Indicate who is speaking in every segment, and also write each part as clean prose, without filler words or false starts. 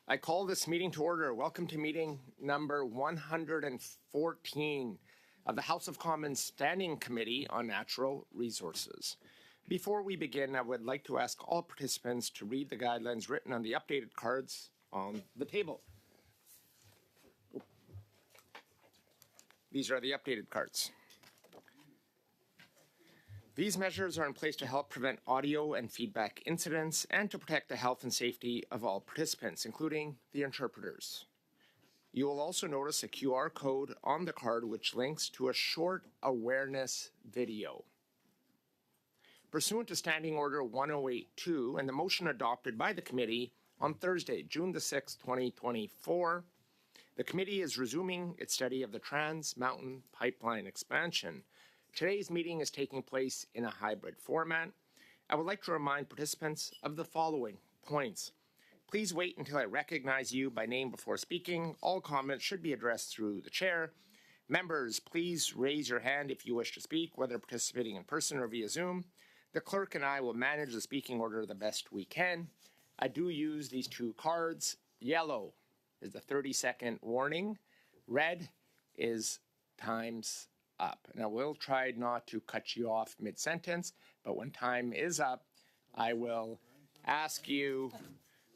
Speaker 1: I call this meeting to order. Welcome to meeting number 114 of the House of Commons Standing Committee on Natural Resources. Before we begin, I would like to ask all participants to read the guidelines written on the updated cards on the table. These are the updated cards. These measures are in place to help prevent audio and feedback incidents and to protect the health and safety of all participants, including the interpreters. You will also notice a QR code on the card which links to a short awareness video. Pursuant to Standing Order 1082 and the motion adopted by the committee on Thursday, June the 6th, 2024, the committee is resuming its study of the Trans Mountain Pipeline expansion. Today's meeting is taking place in a hybrid format. I would like to remind participants of the following points. Please wait until I recognize you by name before speaking. All comments should be addressed through the chair. Members, please raise your hand if you wish to speak, whether participating in person or via Zoom. The clerk and I will manage the speaking order the best we can. I do use these two cards. Yellow is the 30-second warning. Red is time's up. And I will try not to cut you off mid-sentence, but when time is up, I will ask you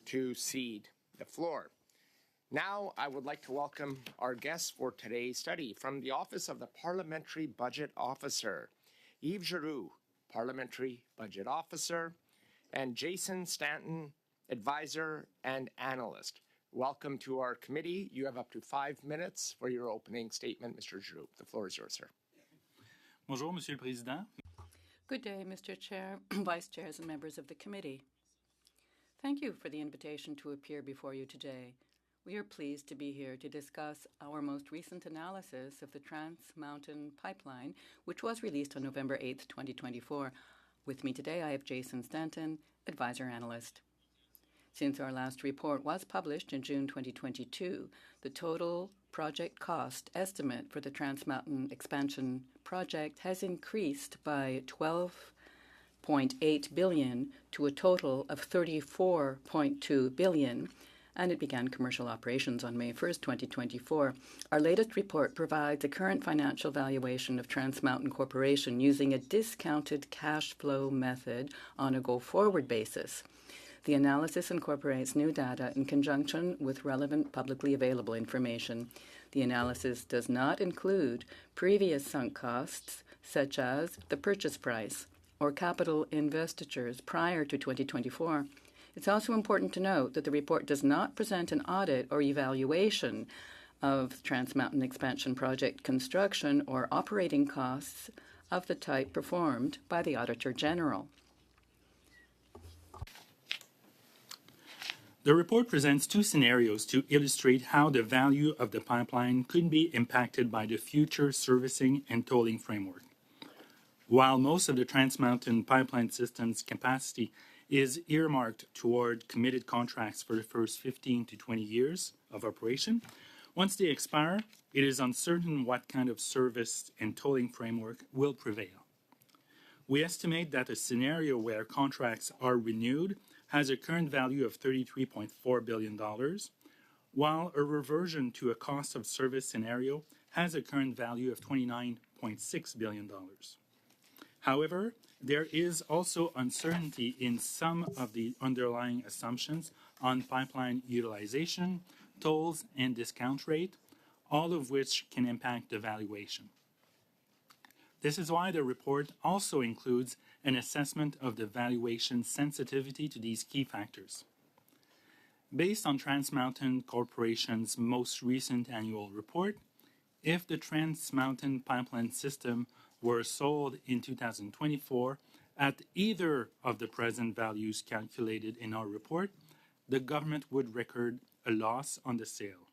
Speaker 1: to cede the floor. Now, I would like to welcome our guests for today's study from the Office of the Parliamentary Budget Officer, Yves Giroux, Parliamentary Budget Officer, and Jason Stanton, Advisor and Analyst. Welcome to our committee. You have up to 5 minutes for your opening statement, Mr. Giroux. The floor is yours, sir.
Speaker 2: Bonjour, Monsieur le Président.
Speaker 3: Good day, Mr. Chair, Vice Chairs, and members of the committee. Thank you for the invitation to appear before you today. We are pleased to be here to discuss our most recent analysis of the Trans Mountain Pipeline, which was released on November 8th, 2024. With me today, I have Jason Stanton, Advisor Analyst. Since our last report was published in June 2022, the total project cost estimate for the Trans Mountain Expansion project has increased by $12.8 billion to a total of $34.2 billion, and it began commercial operations on May 1st, 2024. Our latest report provides a current financial valuation of Trans Mountain Corporation using a discounted cash flow method on a go-forward basis. The analysis incorporates new data in conjunction with relevant publicly available information. The analysis does not include previous sunk costs, such as the purchase price or capital investitures prior to 2024. It's also important to note that the report does not present an audit or evaluation of Trans Mountain Expansion project construction or operating costs of the type performed by the Auditor General.
Speaker 2: The report presents two scenarios to illustrate how the value of the pipeline could be impacted by the future servicing and tolling framework. While most of the Trans Mountain Pipeline system's capacity is earmarked toward committed contracts for the first 15 to 20 years of operation, once they expire, it is uncertain what kind of service and tolling framework will prevail. We estimate that a scenario where contracts are renewed has a current value of $33.4 billion, while a reversion to a cost of service scenario has a current value of $29.6 billion. However, there is also uncertainty in some of the underlying assumptions on pipeline utilization, tolls, and discount rate, all of which can impact the valuation. This is why the report also includes an assessment of the valuation sensitivity to these key factors. Based on Trans Mountain Corporation's most recent annual report, if the Trans Mountain Pipeline system were sold in 2024 at either of the present values calculated in our report, the government would record a loss on the sale.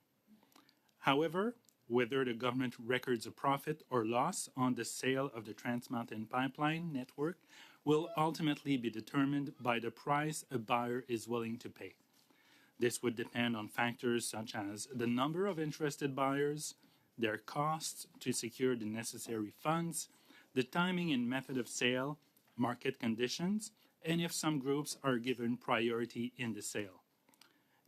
Speaker 2: However, whether the government records a profit or loss on the sale of the Trans Mountain Pipeline network will ultimately be determined by the price a buyer is willing to pay. This would depend on factors such as the number of interested buyers, their costs to secure the necessary funds, the timing and method of sale, market conditions, and if some groups are given priority in the sale.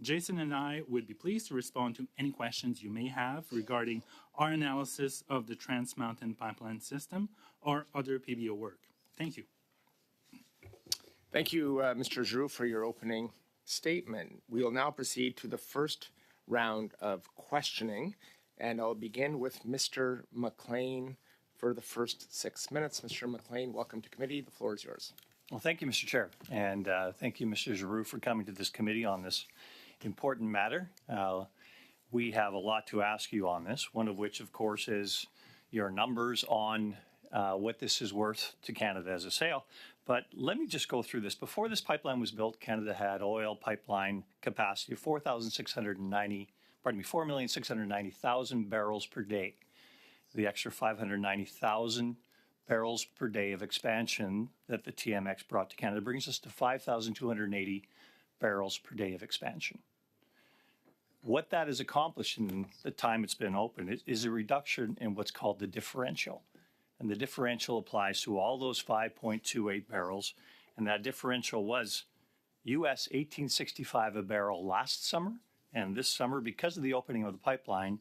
Speaker 2: Jason and I would be pleased to respond to any questions you may have regarding our analysis of the Trans Mountain Pipeline System or other PBO work. Thank you.
Speaker 1: Thank you, Mr. Giroux, for your opening statement. We will now proceed to the first round of questioning, and I'll begin with Mr. McLean for the first 6 minutes. Mr. McLean, welcome to committee. The floor is yours.
Speaker 4: Well, thank you, Mr. Chair, and thank you, Mr. Giroux, for coming to this committee on this important matter. We have a lot to ask you on this, one of which, of course, is your numbers on what this is worth to Canada as a sale. But let me just go through this. Before this pipeline was built, Canada had oil pipeline capacity of 4,690,000 barrels per day. The extra 590,000 barrels per day of expansion that the TMX brought to Canada brings us to 5,280 barrels per day of expansion. What that has accomplished in the time it's been open is a reduction in what's called the differential. And the differential applies to all those 5.28 barrels. And that differential was US 1865 a barrel last summer. And this summer, because of the opening of the pipeline,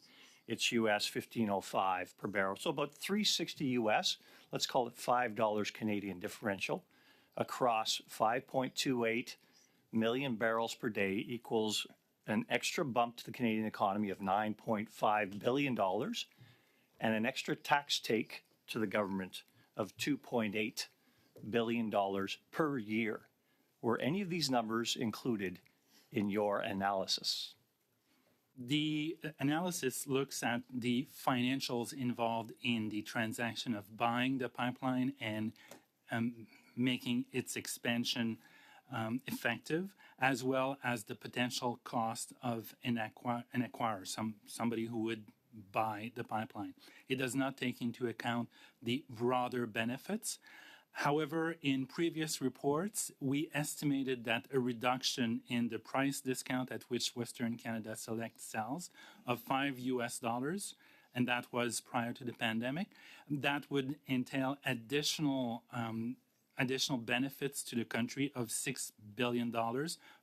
Speaker 4: it's US 1505 per barrel. So about 360 US, let's call it $5 Canadian differential across 5.28 million barrels per day equals an extra bump to the Canadian economy of $9.5 billion and an extra tax take to the government of $2.8 billion per year. Were any of these numbers included in your analysis?
Speaker 2: The analysis looks at the financials involved in the transaction of buying the pipeline and making its expansion effective, as well as the potential cost of an acquirer, somebody who would buy the pipeline. It does not take into account the broader benefits. However, in previous reports, we estimated that a reduction in the price discount at which Western Canada Select sells of $5, and that was prior to the pandemic, that would entail additional benefits to the country of $6 billion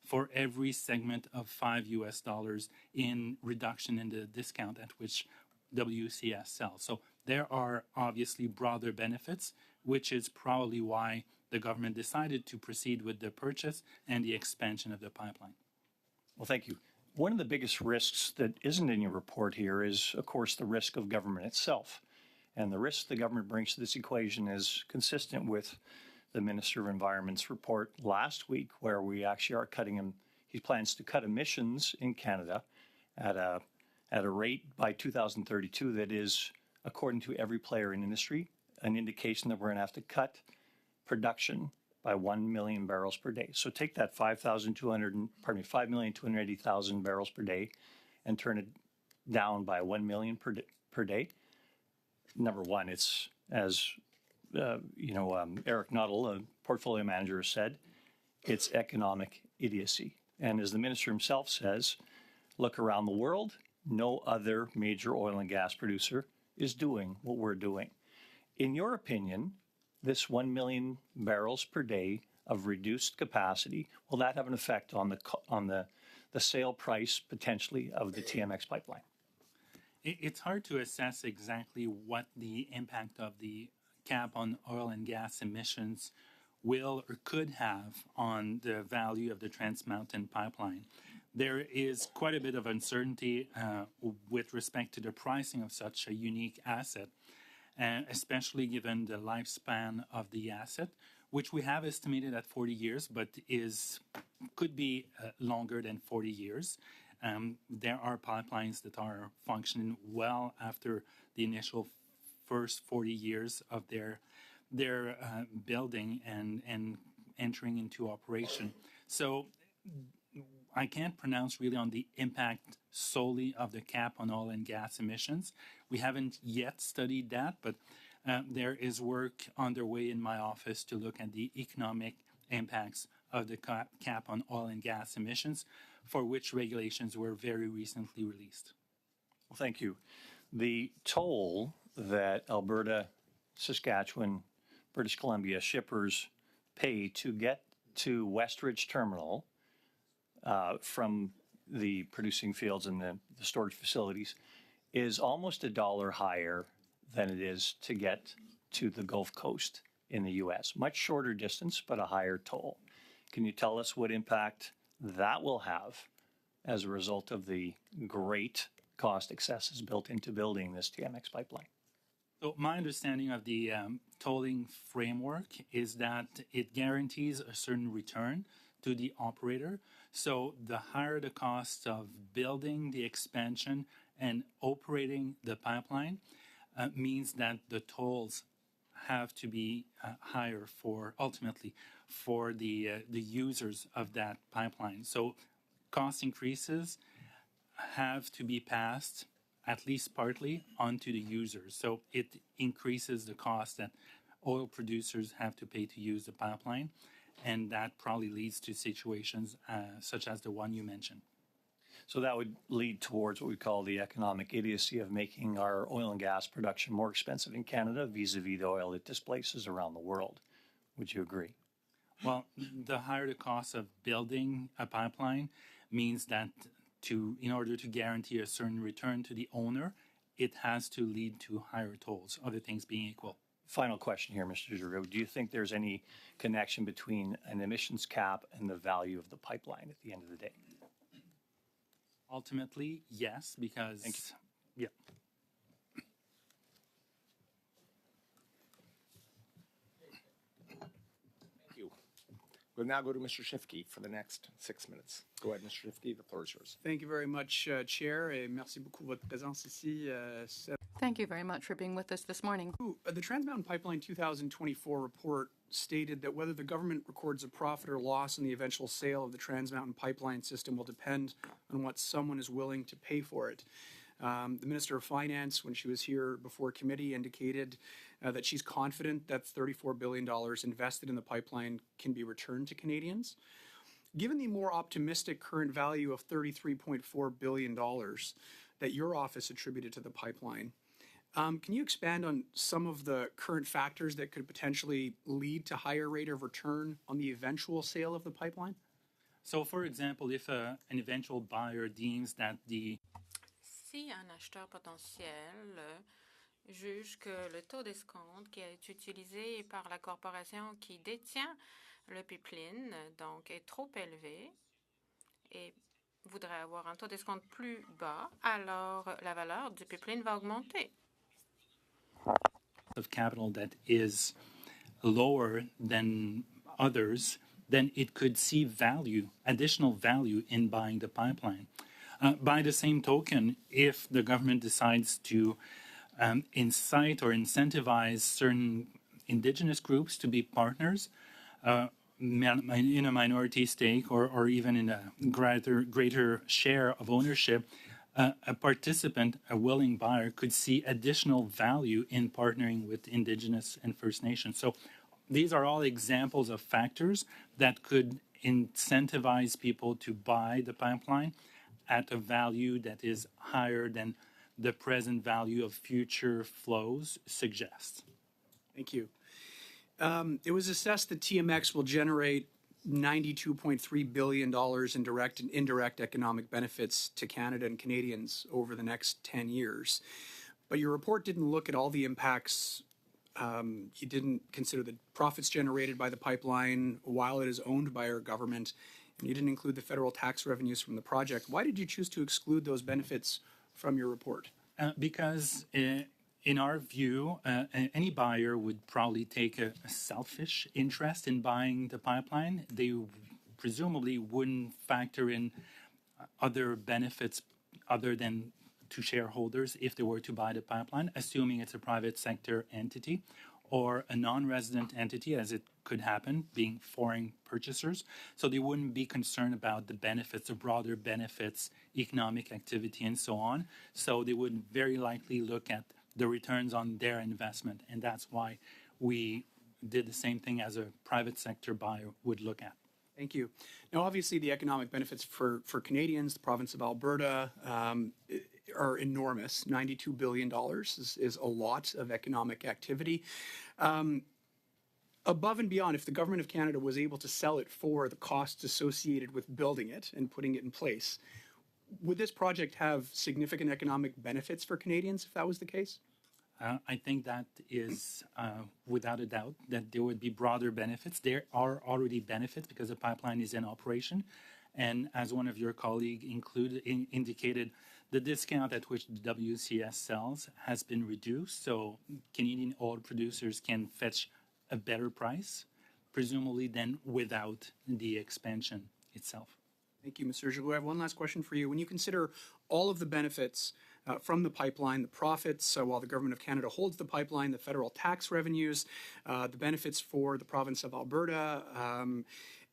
Speaker 2: for every segment of $5 in reduction in the discount at which WCS sells. So there are obviously broader benefits, which is probably why the government decided to proceed with the purchase and the expansion of the pipeline.
Speaker 4: Well, thank you. One of the biggest risks that isn't in your report here is, of course, the risk of government itself. And the risk the government brings to this equation is consistent with the Minister of Environment's report last week, where we actually are cutting him. He plans to cut emissions in Canada at a rate by 2032 that is, according to every player in industry, an indication that we're going to have to cut production by 1 million barrels per day. So take that 5,280,000 barrels per day and turn it down by 1 million per day. Number one, it's as Eric Nuttall, a portfolio manager, has said, it's economic idiocy. And as the minister himself says, look around the world, no other major oil and gas producer is doing what we're doing. In your opinion, this 1 million barrels per day of reduced capacity, will that have an effect on the sale price potentially of the TMX pipeline?
Speaker 2: It's hard to assess exactly what the impact of the cap on oil and gas emissions will or could have on the value of the Trans Mountain Pipeline. There is quite a bit of uncertainty with respect to the pricing of such a unique asset, especially given the lifespan of the asset, which we have estimated at 40 years, but could be longer than 40 years. There are pipelines that are functioning well after the initial first 40 years of their building and entering into operation. So I can't pronounce really on the impact solely of the cap on oil and gas emissions. We haven't yet studied that, but there is work underway in my office to look at the economic impacts of the cap on oil and gas emissions, for which regulations were very recently released.
Speaker 4: Well, thank you. The toll that Alberta, Saskatchewan, British Columbia shippers pay to get to Westridge Terminal from the producing fields and the storage facilities is almost $1 higher than it is to get to the Gulf Coast in the U.S. Much shorter distance, but a higher toll. Can you tell us what impact that will have as a result of the great cost excesses built into building this TMX pipeline?
Speaker 2: So my understanding of the tolling framework is that it guarantees a certain return to the operator. So the higher the cost of building the expansion and operating the pipeline means that the tolls have to be higher for ultimately for the users of that pipeline. So cost increases have to be passed at least partly onto the users. So it increases the cost that oil producers have to pay to use the pipeline, and that probably leads to situations such as the one you mentioned.
Speaker 4: So that would lead towards what we call the economic idiocy of making our oil and gas production more expensive in Canada vis-a-vis the oil it displaces around the world. Would you agree?
Speaker 2: Well, the higher the cost of building a pipeline means that in order to guarantee a certain return to the owner, it has to lead to higher tolls, other things being equal.
Speaker 4: Final question here, Mr. Giroux. Do you think there's any connection between an emissions cap and the value of the pipeline at the end of the day?
Speaker 2: Ultimately, yes, because
Speaker 4: Thank
Speaker 2: yeah.
Speaker 1: Thank you. We'll now go to Mr. Shifke for the next 6 minutes. Go ahead, Mr. Shifke. The floor is yours.
Speaker 5: Thank you very much, Chair, et merci beaucoup de votre présence ici.
Speaker 3: Thank you very much for being with us this morning.
Speaker 5: The Trans Mountain Pipeline 2024 report stated that whether the government records a profit or loss in the eventual sale of the Trans Mountain Pipeline system will depend on what someone is willing to pay for it. The Minister of Finance, when she was here before committee, indicated that she's confident that $34 billion invested in the pipeline can be returned to Canadians. Given the more optimistic current value of $33.4 billion that your office attributed to the pipeline, can you expand on some of the current factors that could potentially lead to higher rate of return on the eventual sale of the pipeline?
Speaker 2: So, for example, if an eventual buyer deems that the
Speaker 6: Si un acheteur potentiel juge que le taux d'escompte qui est utilisé par la corporation qui détient le pipeline donc est trop élevé et voudrait avoir un taux d'escompte plus bas, alors la valeur du pipeline va augmenter.
Speaker 2: Of capital that is lower than others, then it could see value, additional value in buying the pipeline. By the same token, if the government decides to incite or incentivize certain Indigenous groups to be partners in a minority stake or even in a greater share of ownership, a participant, a willing buyer, could see additional value in partnering with Indigenous and First Nations. So these are all examples of factors that could incentivize people to buy the pipeline at a value that is higher than the present value of future flows suggests.
Speaker 5: Thank you. It was assessed that TMX will generate $92.3 billion in direct and indirect economic benefits to Canada and Canadians over the next 10 years. But your report didn't look at all the impacts. You didn't consider the profits generated by the pipeline while it is owned by our government, and you didn't include the federal tax revenues from the project. Why did you choose to exclude those benefits from your report?
Speaker 2: Because in our view, any buyer would probably take a selfish interest in buying the pipeline. They presumably wouldn't factor in other benefits other than to shareholders if they were to buy the pipeline, assuming it's a private sector entity or a non-resident entity, as it could happen, being foreign purchasers. So they wouldn't be concerned about the benefits, the broader benefits, economic activity, and so on. So they would very likely look at the returns on their investment. And that's why we did the same thing as a private sector buyer would look at.
Speaker 5: Thank you. Now, obviously, the economic benefits for Canadians, the province of Alberta, are enormous. $92 billion is a lot of economic activity. Above and beyond, if the government of Canada was able to sell it for the costs associated with building it and putting it in place, would this project have significant economic benefits for Canadians if that was the case?
Speaker 2: I think that is without a doubt that there would be broader benefits. There are already benefits because the pipeline is in operation. And as one of your colleagues indicated, the discount at which the WCS sells has been reduced. So Canadian oil producers can fetch a better price, presumably than without the expansion itself.
Speaker 5: Thank you, Mr. Giroux. I have one last question for you. When you consider all of the benefits from the pipeline, the profits while the Government of Canada holds the pipeline, the federal tax revenues, the benefits for the province of Alberta,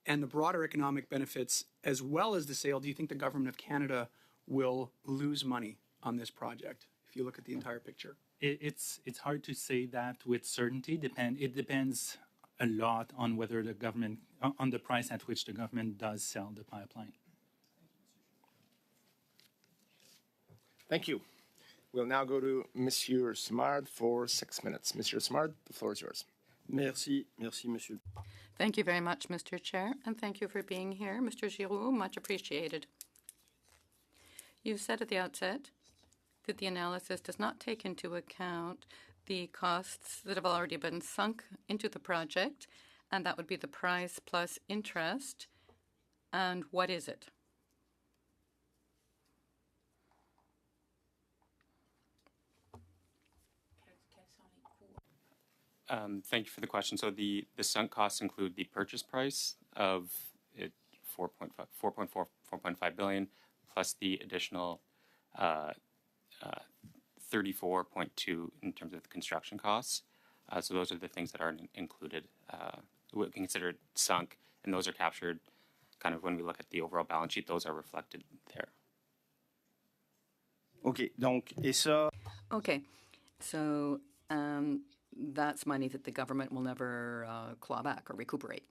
Speaker 5: and the broader economic benefits, as well as the sale, do you think the Government of Canada will lose money on this project if you look at the entire picture?
Speaker 2: It's hard to say that with certainty. It depends a lot on whether the government, on the price at which the government does sell the pipeline.
Speaker 1: Thank you. We'll now go to Monsieur Simard for 6 minutes. Monsieur Simard, the floor is yours.
Speaker 7: Merci, monsieur.
Speaker 3: Thank you very much, Mr. Chair, and thank you for being here, Mr. Giroux. Much appreciated. You said at the outset that the analysis does not take into account the costs that have already been sunk into the project, and that would be the price plus interest. And what is it?
Speaker 8: Thank you for the question. So the sunk costs include the purchase price of it 4.5 billion plus the additional 34.2 in terms of the construction costs. So those are the things that are included. We can consider it sunk, and those are captured kind of when we look at the overall balance sheet. Those are reflected there.
Speaker 7: OK, donc, et ça...
Speaker 3: Okay, so that's money that the government will never claw back or recuperate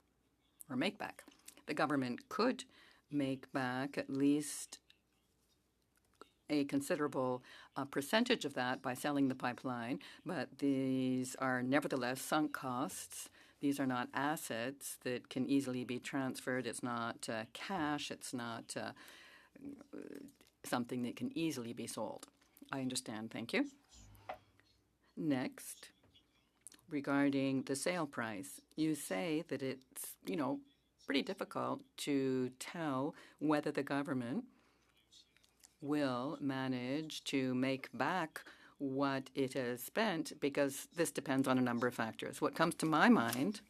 Speaker 3: or make back. The government could make back at least a considerable percentage of that by selling the pipeline, but these are nevertheless sunk costs. These are not assets that can easily be transferred. It's not cash. It's not something that can easily be sold. I understand. Thank you. Next, regarding the sale price, you say that it's, pretty difficult to tell whether the government will manage to make back what it has spent, because this depends on a number of factors. What comes to my mind,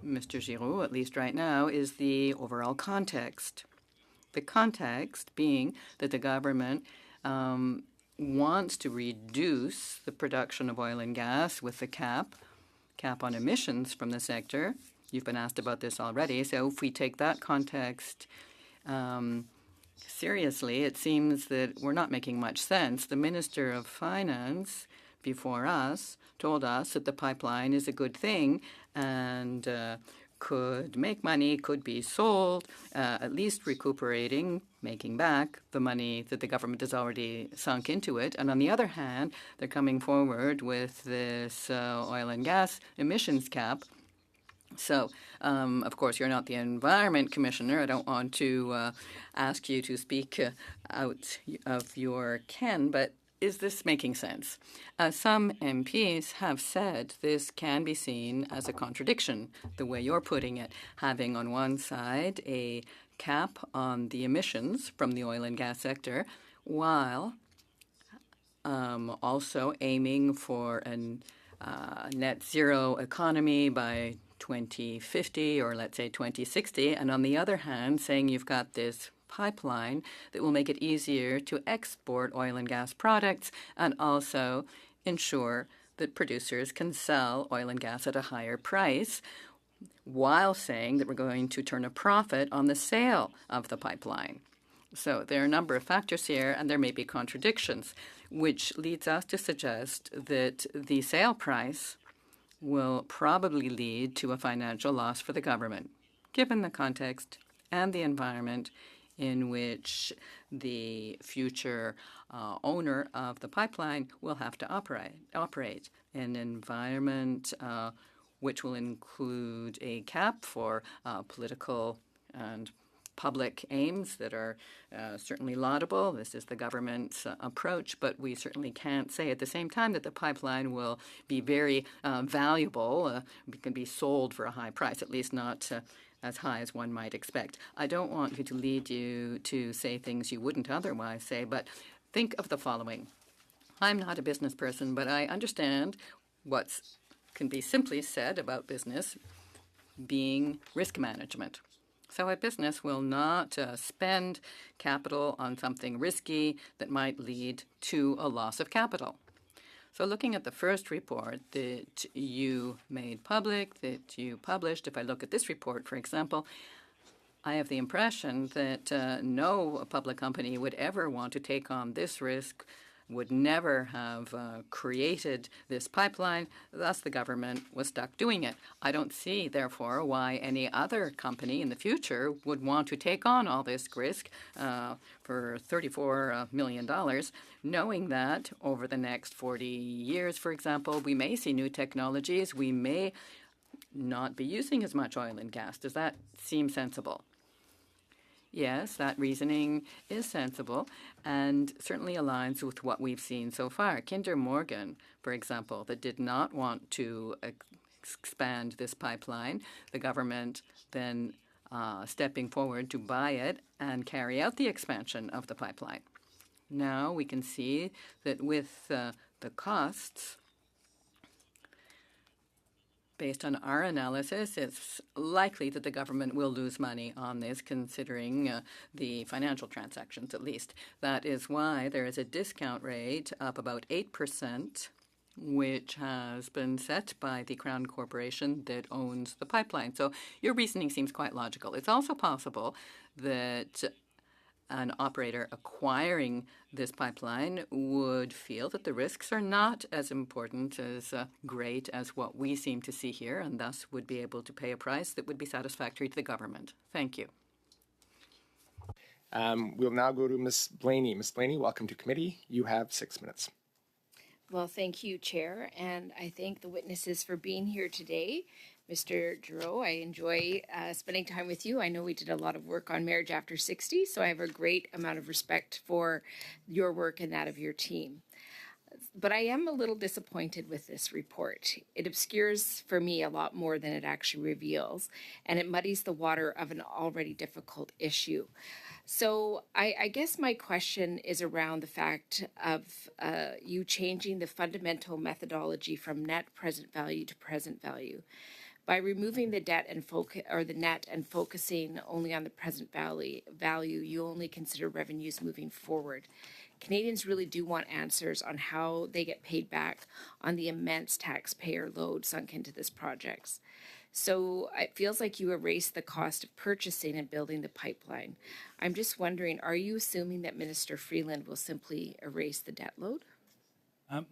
Speaker 3: Mr. Giroux, at least right now, is the overall context. The context being that the government wants to reduce the production of oil and gas with the cap on emissions from the sector. You've been asked about this already. So if we take that context seriously, it seems that we're not making much sense. The Minister of Finance before us told us that the pipeline is a good thing and could make money, could be sold, at least recuperating, making back the money that the government has already sunk into it. And on the other hand, they're coming forward with this oil and gas emissions cap. So, of course, you're not the Environment Commissioner. I don't want to ask you to speak out of your ken, but is this making sense? Some MPs have said this can be seen as a contradiction, the way you're putting it, having on one side a cap on the emissions from the oil and gas sector, while also aiming for a net zero economy by 2050 or let's say 2060, and on the other hand saying you've got this pipeline that will make it easier to export oil and gas products and also ensure that producers can sell oil and gas at a higher price, while saying that we're going to turn a profit on the sale of the pipeline. So there are a number of factors here, and there may be contradictions, which leads us to suggest that the sale price will probably lead to a financial loss for the government, given the context and the environment in which the future owner of the pipeline will have to operate. An environment which will include a cap for political and public aims that are certainly laudable. This is the government's approach, but we certainly can't say at the same time that the pipeline will be very valuable, can be sold for a high price, at least not as high as one might expect. I don't want you to lead you to say things you wouldn't otherwise say, but think of the following. I'm not a business person, but I understand what can be simply said about business being risk management. So a business will not spend capital on something risky that might lead to a loss of capital. So looking at the first report that you made public, that you published, if I look at this report, for example, I have the impression that no public company would ever want to take on this risk, would never have created this pipeline. Thus, the government was stuck doing it. I don't see, therefore, why any other company in the future would want to take on all this risk for $34 million, knowing that over the next 40 years, for example, we may see new technologies. We may not be using as much oil and gas. Does that seem sensible? Yes, that reasoning is sensible and certainly aligns with what we've seen so far. Kinder Morgan, for example, that did not want to expand this pipeline, the government then stepping forward to buy it and carry out the expansion of the pipeline. Now we can see that with the costs, based on our analysis, it's likely that the government will lose money on this, considering the financial transactions at least. That is why there is a discount rate of about 8%, which has been set by the Crown Corporation that owns the pipeline. So your reasoning seems quite logical. It's also possible that an operator acquiring this pipeline would feel that the risks are not as important, as great as what we seem to see here, and thus would be able to pay a price that would be satisfactory to the government. Thank you.
Speaker 1: We'll now go to Ms. Blaney. Ms. Blaney, welcome to committee. You have 6 minutes.
Speaker 9: Well, thank you, Chair, and I thank the witnesses for being here today. Mr. Giroux, I enjoy spending time with you. I know we did a lot of work on Marriage After 60, so I have a great amount of respect for your work and that of your team. But I am a little disappointed with this report. It obscures for me a lot more than it actually reveals, and it muddies the water of an already difficult issue. So I guess my question is around the fact of you changing the fundamental methodology from net present value to present value. By removing the debt and the net and focusing only on the present value, you only consider revenues moving forward. Canadians really do want answers on how they get paid back on the immense taxpayer load sunk into this project. So it feels like you erased the cost of purchasing and building the pipeline. I'm just wondering, are you assuming that Minister Freeland will simply erase the debt load?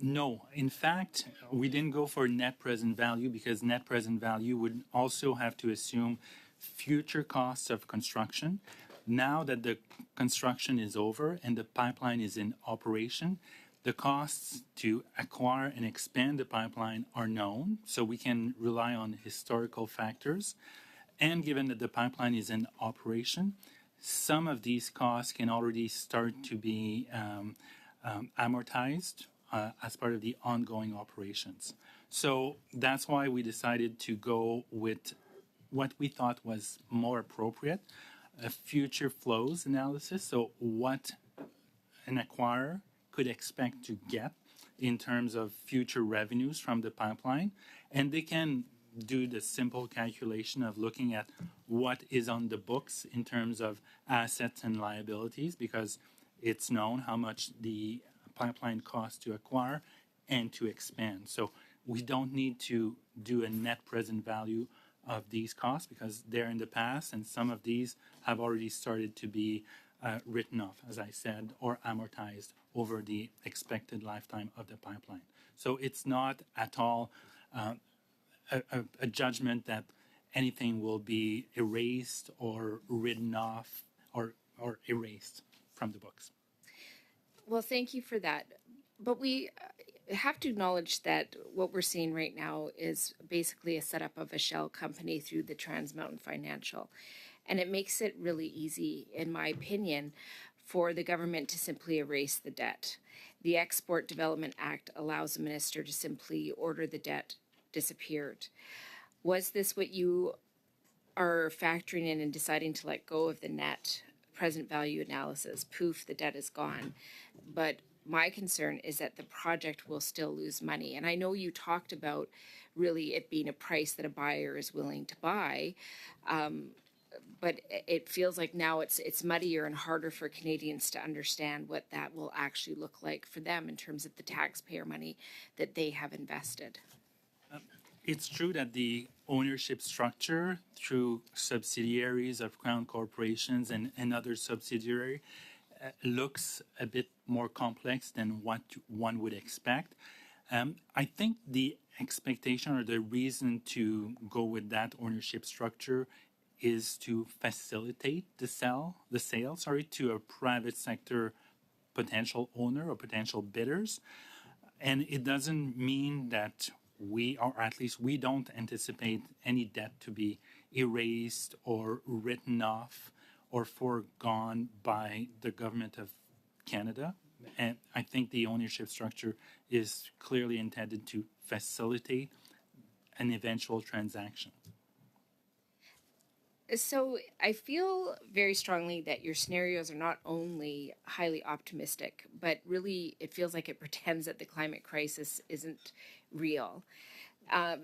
Speaker 2: No. In fact, we didn't go for net present value because net present value would also have to assume future costs of construction. Now that the construction is over and the pipeline is in operation, the costs to acquire and expand the pipeline are known, so we can rely on historical factors. And given that the pipeline is in operation, some of these costs can already start to be amortized as part of the ongoing operations. So that's why we decided to go with what we thought was more appropriate, a future flows analysis. So what an acquirer could expect to get in terms of future revenues from the pipeline. And they can do the simple calculation of looking at what is on the books in terms of assets and liabilities, because it's known how much the pipeline costs to acquire and to expand. So we don't need to do a net present value of these costs because they're in the past, and some of these have already started to be written off, as I said, or amortized over the expected lifetime of the pipeline. So it's not at all a judgment that anything will be erased or written off or erased from the books.
Speaker 9: Well, thank you for that. But we have to acknowledge that what we're seeing right now is basically a setup of a shell company through the Trans Mountain Financial. And it makes it really easy, in my opinion, for the government to simply erase the debt. The Export Development Act allows the minister to simply order the debt disappeared. Was this what you are factoring in and deciding to let go of the net present value analysis? Poof, the debt is gone. But my concern is that the project will still lose money. And I know you talked about really it being a price that a buyer is willing to buy. But it feels like now it's muddier and harder for Canadians to understand what that will actually look like for them in terms of the taxpayer money that they have invested.
Speaker 2: It's true that the ownership structure through subsidiaries of Crown corporations and other subsidiaries looks a bit more complex than what one would expect. I think the expectation or the reason to go with that ownership structure is to facilitate the sale, to a private sector potential owner or potential bidders. And it doesn't mean that we, or at least we don't anticipate any debt to be erased or written off or foregone by the government of Canada. And I think the ownership structure is clearly intended to facilitate an eventual transaction.
Speaker 9: So I feel very strongly that your scenarios are not only highly optimistic, but really it feels like it pretends that the climate crisis isn't real.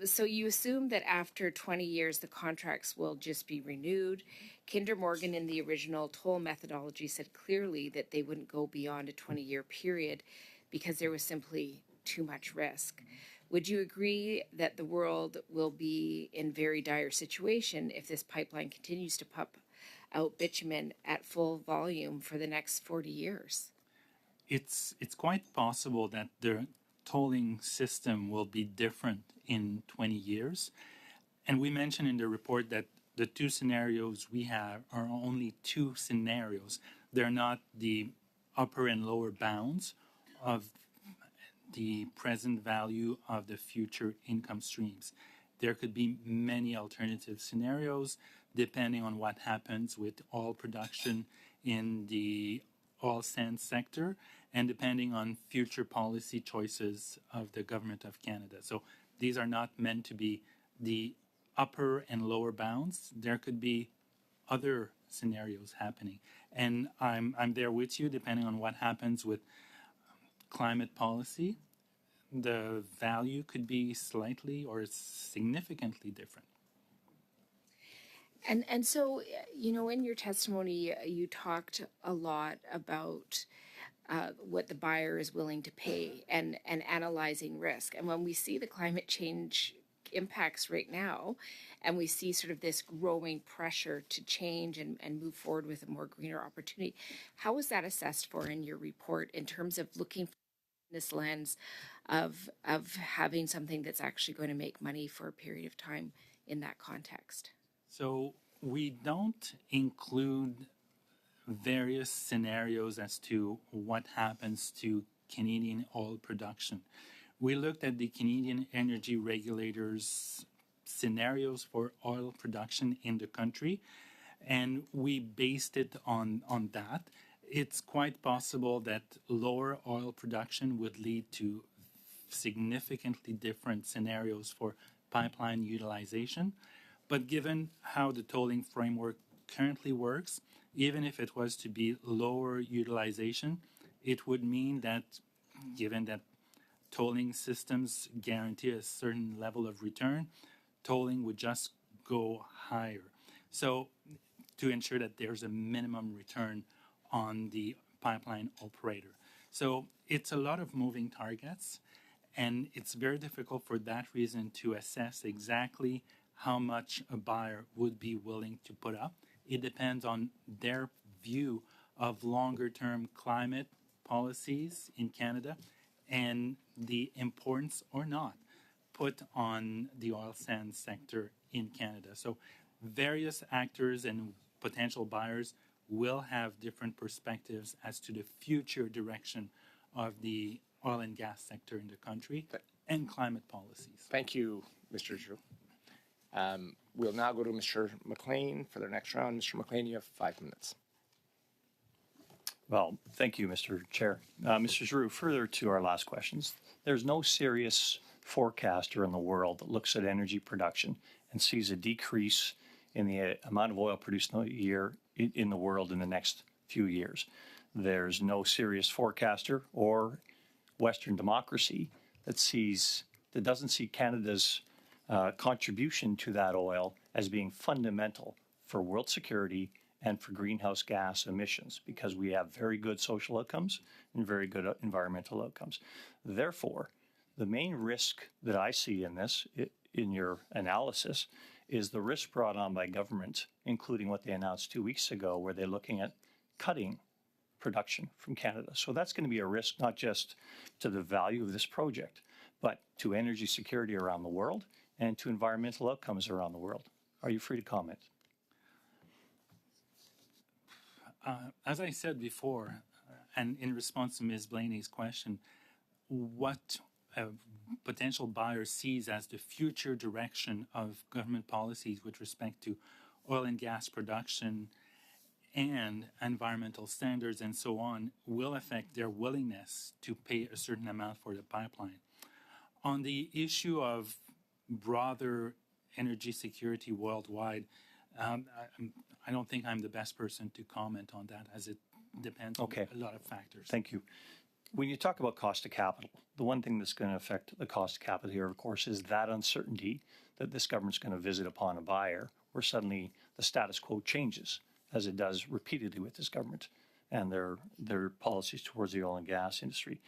Speaker 9: So you assume that after 20 years, the contracts will just be renewed. Kinder Morgan in the original toll methodology said clearly that they wouldn't go beyond a 20-year period because there was simply too much risk. Would you agree that the world will be in very dire situation if this pipeline continues to pump out bitumen at full volume for the next 40 years?
Speaker 2: It's quite possible that the tolling system will be different in 20 years. And we mentioned in the report that the two scenarios we have are only two scenarios. They're not the upper and lower bounds of the present value of the future income streams. There could be many alternative scenarios depending on what happens with oil production in the oil sands sector and depending on future policy choices of the Government of Canada. So these are not meant to be the upper and lower bounds. There could be other scenarios happening. And I'm there with you depending on what happens with climate policy. The value could be slightly or significantly different.
Speaker 9: And so, you know, in your testimony, you talked a lot about what the buyer is willing to pay and analyzing risk. And when we see the climate change impacts right now, and we see sort of this growing pressure to change and move forward with a more greener opportunity, how was that assessed for in your report in terms of looking for this lens of having something that's actually going to make money for a period of time in that context?
Speaker 2: So we don't include various scenarios as to what happens to Canadian oil production. We looked at the Canadian Energy Regulator's scenarios for oil production in the country, and we based it on that. It's quite possible that lower oil production would lead to significantly different scenarios for pipeline utilization. But given how the tolling framework currently works, even if it was to be lower utilization, it would mean that, given that tolling systems guarantee a certain level of return, tolling would just go higher. So to ensure that there's a minimum return on the pipeline operator. So it's a lot of moving targets, and it's very difficult for that reason to assess exactly how much a buyer would be willing to put up. It depends on their view of longer-term climate policies in Canada and the importance or not put on the oil sands sector in Canada. So various actors and potential buyers will have different perspectives as to the future direction of the oil and gas sector in the country and climate policies.
Speaker 1: Thank you, Mr. Giroux. We'll now go to Mr. McLean for the next round. Mr. McLean, you have 5 minutes.
Speaker 4: Well, thank you, Mr. Chair. Mr. Giroux, further to our last questions, there's no serious forecaster in the world that looks at energy production and sees a decrease in the amount of oil produced in the year in the world in the next few years. There's no serious forecaster or Western democracy that doesn't see Canada's contribution to that oil as being fundamental for world security and for greenhouse gas emissions, because we have very good social outcomes and very good environmental outcomes. Therefore, the main risk that I see in this, in your analysis, is the risk brought on by government, including what they announced 2 weeks ago, where they're looking at cutting production from Canada. So that's going to be a risk not just to the value of this project, but to energy security around the world and to environmental outcomes around the world. Are you free to comment?
Speaker 2: As I said before, and in response to Ms. Blaney's question, what a potential buyer sees as the future direction of government policies with respect to oil and gas production and environmental standards and so on will affect their willingness to pay a certain amount for the pipeline. On the issue of broader energy security worldwide, I don't think I'm the best person to comment on that, as it depends on a lot of factors.
Speaker 4: Thank you. When you talk about cost of capital, the one thing that's going to affect the cost of capital here, of course, is that uncertainty that this government's going to visit upon a buyer, where suddenly the status quo changes, as it does repeatedly with this government and their policies towards the oil and gas industry.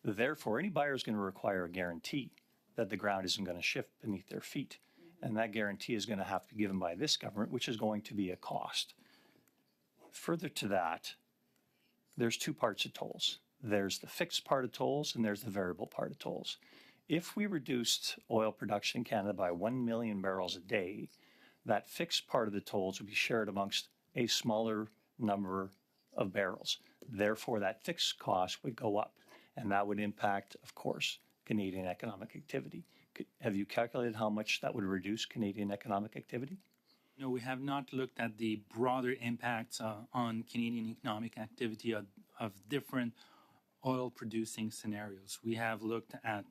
Speaker 4: Therefore, any buyer is going to require a guarantee that the ground isn't going to shift beneath their feet. And that guarantee is going to have to be given by this government, which is going to be a cost. Further to that, there's two parts of tolls. There's the fixed part of tolls and there's the variable part of tolls. If we reduced oil production in Canada by 1 million barrels a day, that fixed part of the tolls would be shared amongst a smaller number of barrels. Therefore, that fixed cost would go up, and that would impact, of course, Canadian economic activity. Have you calculated how much that would reduce Canadian economic activity?
Speaker 2: No, we have not looked at the broader impacts on Canadian economic activity of different oil-producing scenarios. We have looked at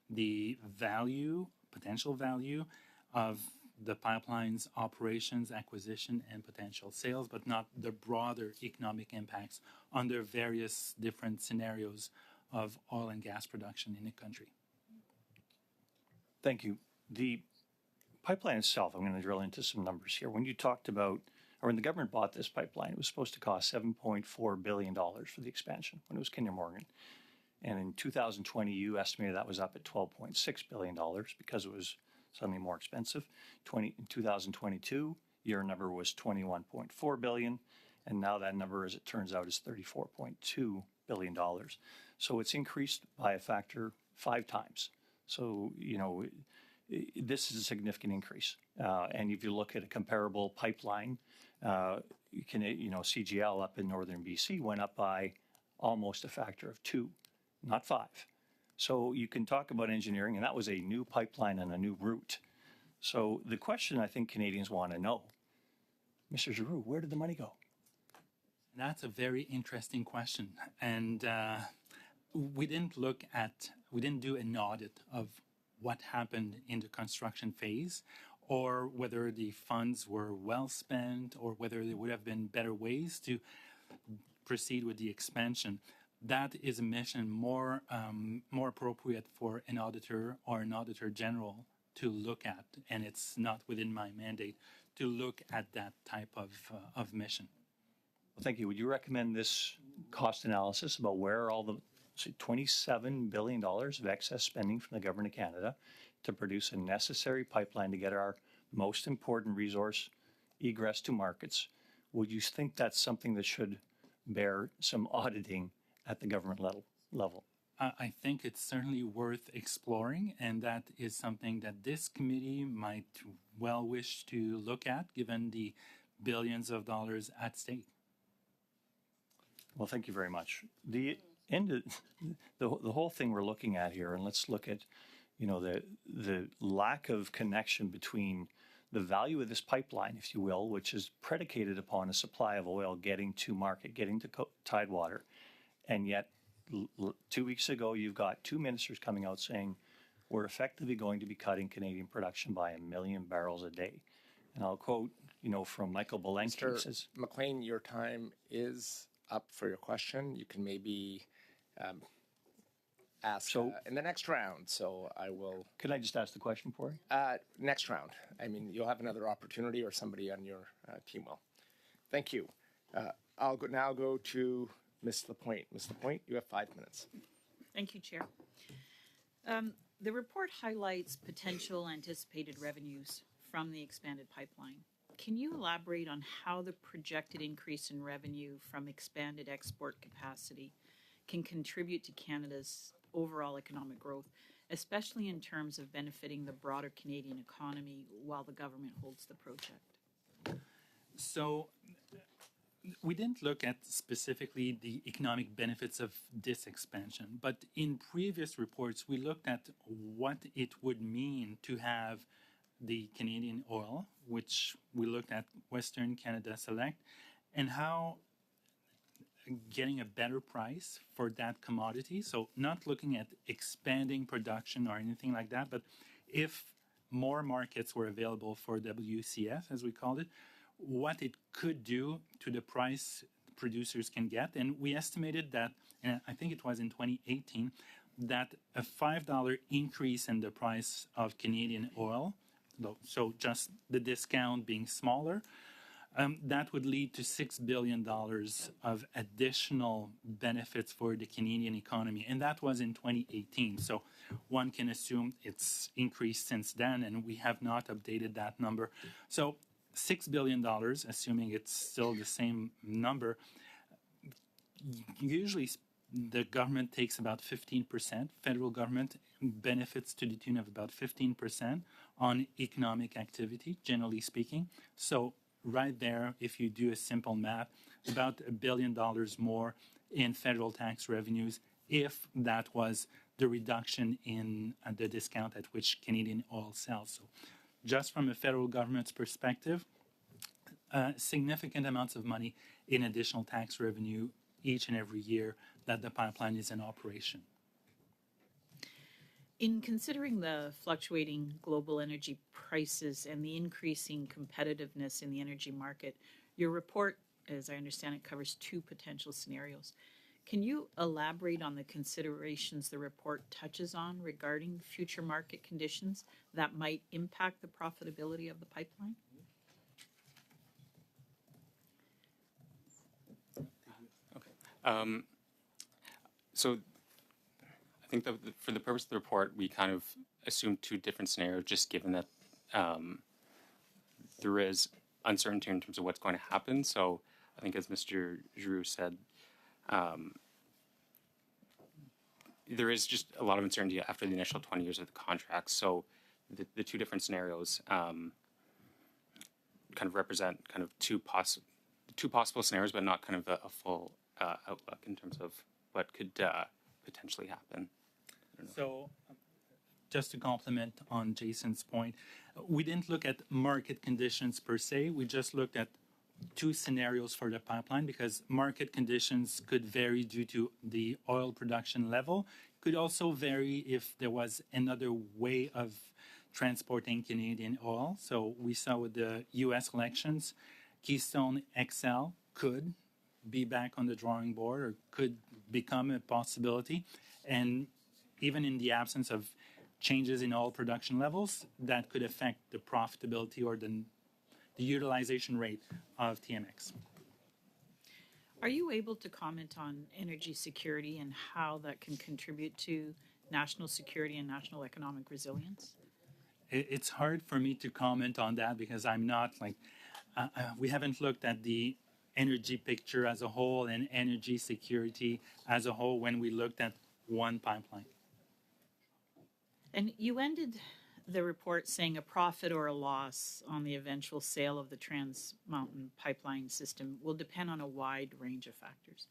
Speaker 2: the value, potential value of the pipeline's operations, acquisition, and potential sales, but not the broader economic impacts under various different scenarios of oil and gas production in the country.
Speaker 4: Thank you. The pipeline itself, I'm going to drill into some numbers here. When you talked about, or when the government bought this pipeline, it was supposed to cost $7.4 billion for the expansion when it was Kinder Morgan. And in 2020, you estimated that was up at $12.6 billion because it was suddenly more expensive. In 2022, your number was $21.4 billion. And now that number, as it turns out, is $34.2 billion. So it's increased by a factor 5 times. So, you know, this is a significant increase. And if you look at a comparable pipeline, CGL up in northern BC went up by almost a factor of 2, not 5. So you can talk about engineering, and that was a new pipeline and a new route. So the question I think Canadians want to know, Mr. Giroux, where did the money go?
Speaker 2: That's a very interesting question. And we didn't do an audit of what happened in the construction phase, or whether the funds were well spent, or whether there would have been better ways to proceed with the expansion. That is a mission more appropriate for an auditor or an auditor general to look at, and it's not within my mandate to look at that type of mission.
Speaker 4: Well, thank you. Would you recommend this cost analysis about where all the $27 billion of excess spending from the government of Canada to produce a necessary pipeline to get our most important resource egress to markets? Would you think that's something that should bear some auditing at the government level?
Speaker 2: I think it's certainly worth exploring, and that is something that this committee might well wish to look at, given the billions of dollars at stake.
Speaker 4: Well, thank you very much. The whole thing we're looking at here, and let's look at, the lack of connection between the value of this pipeline, if you will, which is predicated upon a supply of oil getting to market, getting to Tidewater. And yet, 2 weeks ago, you've got two ministers coming out saying, we're effectively going to be cutting Canadian production by 1 million barrels a day. And I'll quote, from Michael Belenky.
Speaker 1: Mr.
Speaker 4: Says,
Speaker 1: McLean, your time is up for your question. You can maybe ask in the next round. So I will.
Speaker 4: Can I just ask the question for you?
Speaker 1: Next round. I mean, you'll have another opportunity, or somebody on your team will. Thank you. I'll now go to Ms. Lapointe. Ms. Lapointe, you have 5 minutes.
Speaker 10: Thank you, Chair. The report highlights potential anticipated revenues from the expanded pipeline. Can you elaborate on how the projected increase in revenue from expanded export capacity can contribute to Canada's overall economic growth, especially in terms of benefiting the broader Canadian economy while the government holds the project?
Speaker 2: So we didn't look at specifically the economic benefits of this expansion, but in previous reports, we looked at what it would mean to have the Canadian oil, which we looked at Western Canada Select, and how getting a better price for that commodity. So not looking at expanding production or anything like that, but if more markets were available for WCS, as we called it, what it could do to the price producers can get. And we estimated that, and I think it was in 2018, that a $5 increase in the price of Canadian oil, so just the discount being smaller, that would lead to $6 billion of additional benefits for the Canadian economy. And that was in 2018. So one can assume it's increased since then, and we have not updated that number. So $6 billion, assuming it's still the same number, usually the government takes about 15%, federal government benefits to the tune of about 15% on economic activity, generally speaking. So right there, if you do a simple math, about $1 billion more in federal tax revenues if that was the reduction in the discount at which Canadian oil sells. So just from a federal government's perspective, significant amounts of money in additional tax revenue each and every year that the pipeline is in operation.
Speaker 10: In considering the fluctuating global energy prices and the increasing competitiveness in the energy market, your report, as I understand it, covers two potential scenarios. Can you elaborate on the considerations the report touches on regarding future market conditions that might impact the profitability of the pipeline?
Speaker 8: So I think that for the purpose of the report, we kind of assumed two different scenarios, just given that there is uncertainty in terms of what's going to happen. So I think, as Mr. Giroux said, there is just a lot of uncertainty after the initial 20 years of the contract. So the two different scenarios kind of represent kind of two possible scenarios, but not kind of a full outlook in terms of what could potentially happen.
Speaker 2: So just to complement on Jason's point, we didn't look at market conditions per se. We just looked at two scenarios for the pipeline because market conditions could vary due to the oil production level. Could also vary if there was another way of transporting Canadian oil. So we saw with the U.S. elections, Keystone XL could be back on the drawing board or could become a possibility. And even in the absence of changes in oil production levels, that could affect the profitability or the utilization rate of TMX.
Speaker 10: Are you able to comment on energy security and how that can contribute to national security and national economic resilience?
Speaker 2: It's hard for me to comment on that because I'm not we haven't looked at the energy picture as a whole and energy security as a whole when we looked at one pipeline.
Speaker 10: And you ended the report saying a profit or a loss on the eventual sale of the Trans Mountain pipeline system will depend on a wide range of factors.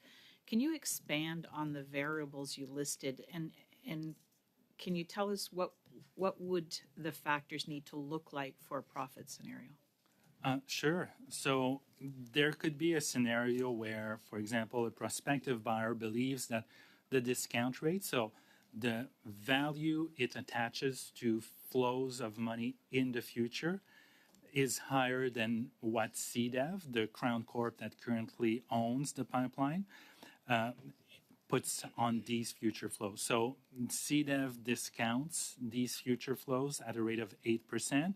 Speaker 10: Can you expand on the variables you listed and can you tell us what would the factors need to look like for a profit scenario?
Speaker 2: Sure. So there could be a scenario where, for example, a prospective buyer believes that the discount rate, so the value it attaches to flows of money in the future, is higher than what CDEV, the Crown Corp that currently owns the pipeline, puts on these future flows. So CDEV discounts these future flows at a rate of 8%.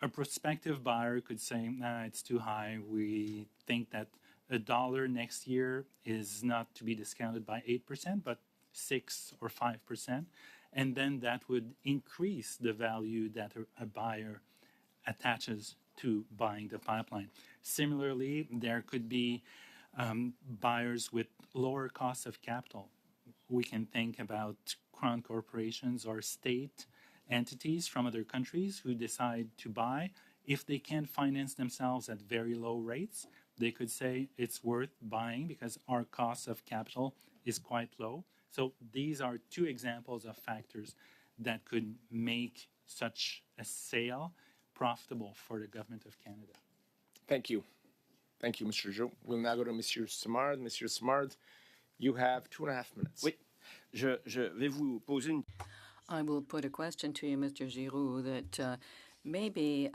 Speaker 2: A prospective buyer could say, nah, it's too high. We think that $1 next year is not to be discounted by 8%, but 6 or 5%. And then that would increase the value that a buyer attaches to buying the pipeline. Similarly, there could be buyers with lower costs of capital. We can think about crown corporations or state entities from other countries who decide to buy. If they can't finance themselves at very low rates, they could say it's worth buying because our cost of capital is quite low. So these are two examples of factors that could make such a sale profitable for the government of Canada.
Speaker 1: Thank you. Thank you, Mr. Giroux. We'll now go to Monsieur Simard. Monsieur Simard, you have 2.5 minutes.
Speaker 7: Oui, je vais vous poser une...
Speaker 3: I will put a question to you, Mr. Giroux, that may be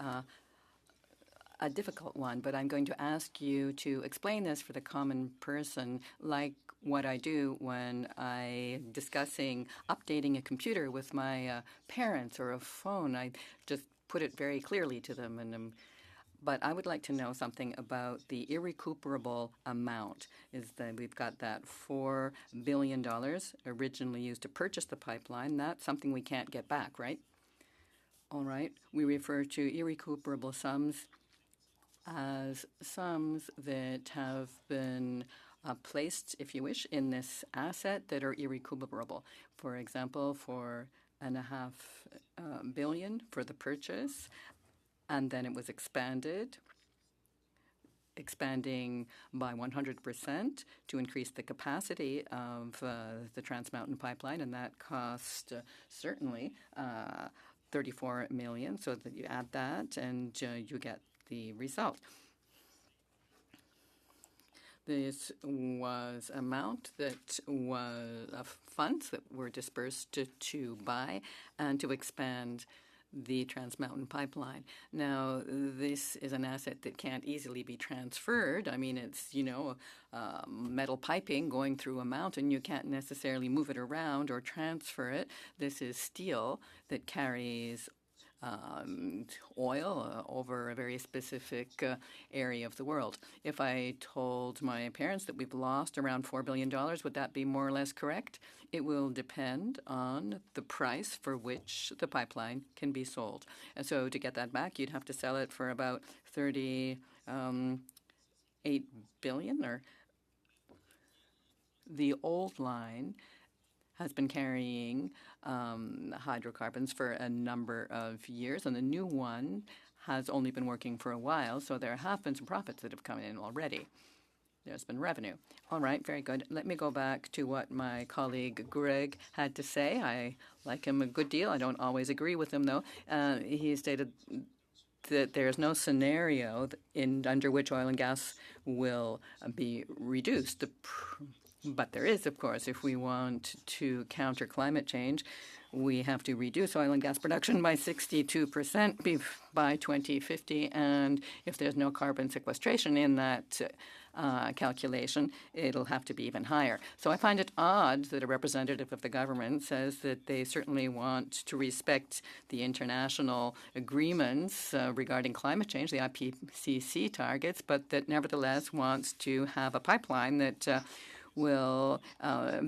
Speaker 3: a difficult one, but I'm going to ask you to explain this for the common person, like what I do when I'm discussing updating a computer with my parents or a phone. I just put it very clearly to them, but I would like to know something about the irrecuperable amount. Is that we've got that $4 billion originally used to purchase the pipeline. That's something we can't get back, right? All right. We refer to irrecuperable sums as sums that have been placed, if you wish, in this asset that are irrecuperable. For example, $4.5 billion for the purchase, and then it was expanding by 100% to increase the capacity of the Trans Mountain Pipeline, and that cost certainly $34 million. So that you add that, and you get the result. This was amount that was of funds that were dispersed to buy and to expand the Trans Mountain Pipeline. Now, this is an asset that can't easily be transferred. I mean, it's, metal piping going through a mountain. You can't necessarily move it around or transfer it. This is steel that carries oil over a very specific area of the world. If I told my parents that we've lost around $4 billion, would that be more or less correct? It will depend on the price for which the pipeline can be sold. And so to get that back, you'd have to sell it for about $38 billion. Or the old line has been carrying hydrocarbons for a number of years, and the new one has only been working for a while, so there have been some profits that have come in already. There's been revenue. All right, very good. Let me go back to what my colleague Greg had to say. I like him a good deal. I don't always agree with him, though. He stated that there's no scenario under which oil and gas will be reduced. But there is, of course, if we want to counter climate change, we have to reduce oil and gas production by 62% by 2050. And if there's no carbon sequestration in that calculation, it'll have to be even higher. So I find it odd that a representative of the government says that they certainly want to respect the international agreements regarding climate change, the IPCC targets, but that nevertheless wants to have a pipeline that will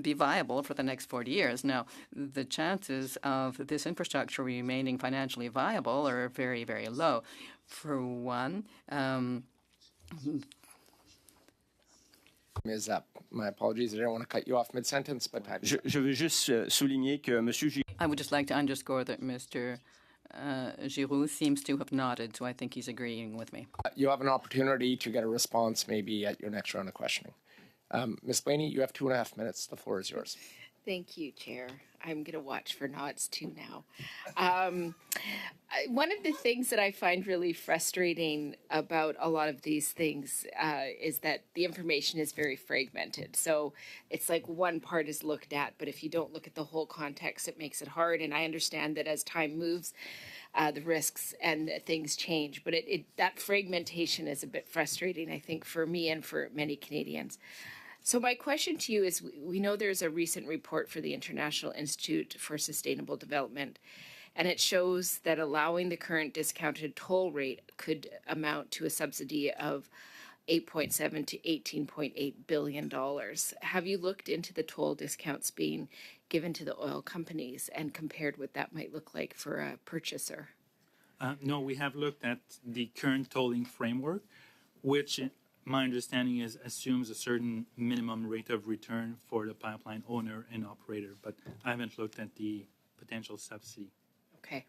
Speaker 3: be viable for the next 40 years. Now, the chances of this infrastructure remaining financially viable are very, very low. For one,
Speaker 1: Ms. Zapp, my apologies. I didn't want to cut you off mid-sentence, but
Speaker 7: Je veux juste souligner que M.
Speaker 3: I would just like to underscore that Mr. Giroux seems to have nodded, so I think he's agreeing with me.
Speaker 1: you have an opportunity to get a response maybe at your next round of questioning. Ms. Blaney, you have 2.5 minutes. The floor is yours.
Speaker 9: Thank you, Chair. I'm going to watch for nods too now. One of the things that I find really frustrating about a lot of these things is that the information is very fragmented. So it's like one part is looked at, but if you don't look at the whole context, it makes it hard. And I understand that as time moves, the risks and things change, but that fragmentation is a bit frustrating, I think, for me and for many Canadians. So my question to you is, we know there's a recent report for the International Institute for Sustainable Development, and it shows that allowing the current discounted toll rate could amount to a subsidy of $8.7 to $18.8 billion. Have you looked into the toll discounts being given to the oil companies and compared what that might look like for a purchaser?
Speaker 2: No, we have looked at the current tolling framework, which my understanding is assumes a certain minimum rate of return for the pipeline owner and operator, but I haven't looked at the potential subsidy.
Speaker 9: Okay.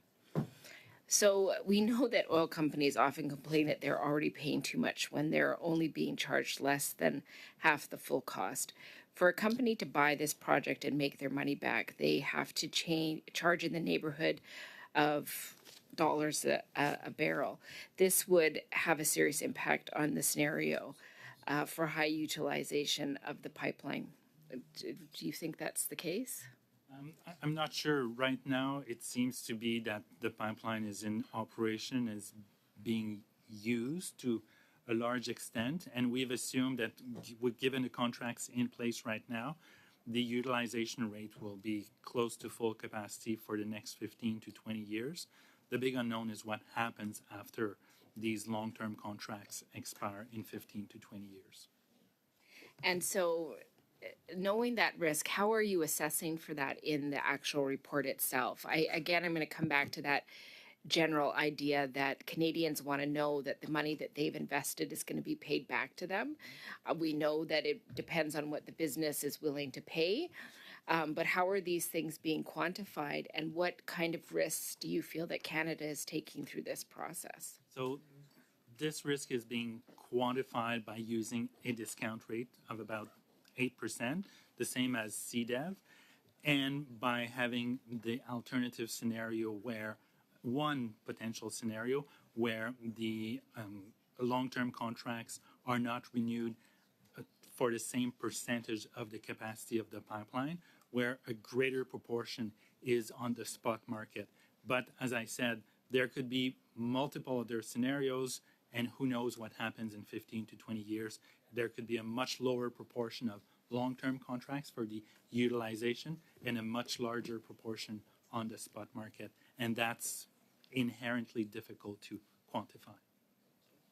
Speaker 9: So we know that oil companies often complain that they're already paying too much when they're only being charged less than half the full cost. For a company to buy this project and make their money back, they have to charge in the neighborhood of dollars a barrel. This would have a serious impact on the scenario for high utilization of the pipeline. Do you think that's the case?
Speaker 2: I'm not sure. Right now, it seems to be that the pipeline is in operation, is being used to a large extent, and we've assumed that given the contracts in place right now, the utilization rate will be close to full capacity for the next 15 to 20 years. The big unknown is what happens after these long-term contracts expire in 15 to 20 years.
Speaker 9: And so, knowing that risk, how are you assessing for that in the actual report itself? I'm going to come back to that general idea that Canadians want to know that the money that they've invested is going to be paid back to them. We know that it depends on what the business is willing to pay. But how are these things being quantified, and what kind of risks do you feel that Canada is taking through this process?
Speaker 2: So this risk is being quantified by using a discount rate of about 8%, the same as CDEV, and by having the alternative scenario where one potential scenario where the long-term contracts are not renewed for the same percentage of the capacity of the pipeline, where a greater proportion is on the spot market. But as I said, there could be multiple other scenarios, and who knows what happens in 15 to 20 years. There could be a much lower proportion of long-term contracts for the utilization and a much larger proportion on the spot market. And that's inherently difficult to quantify.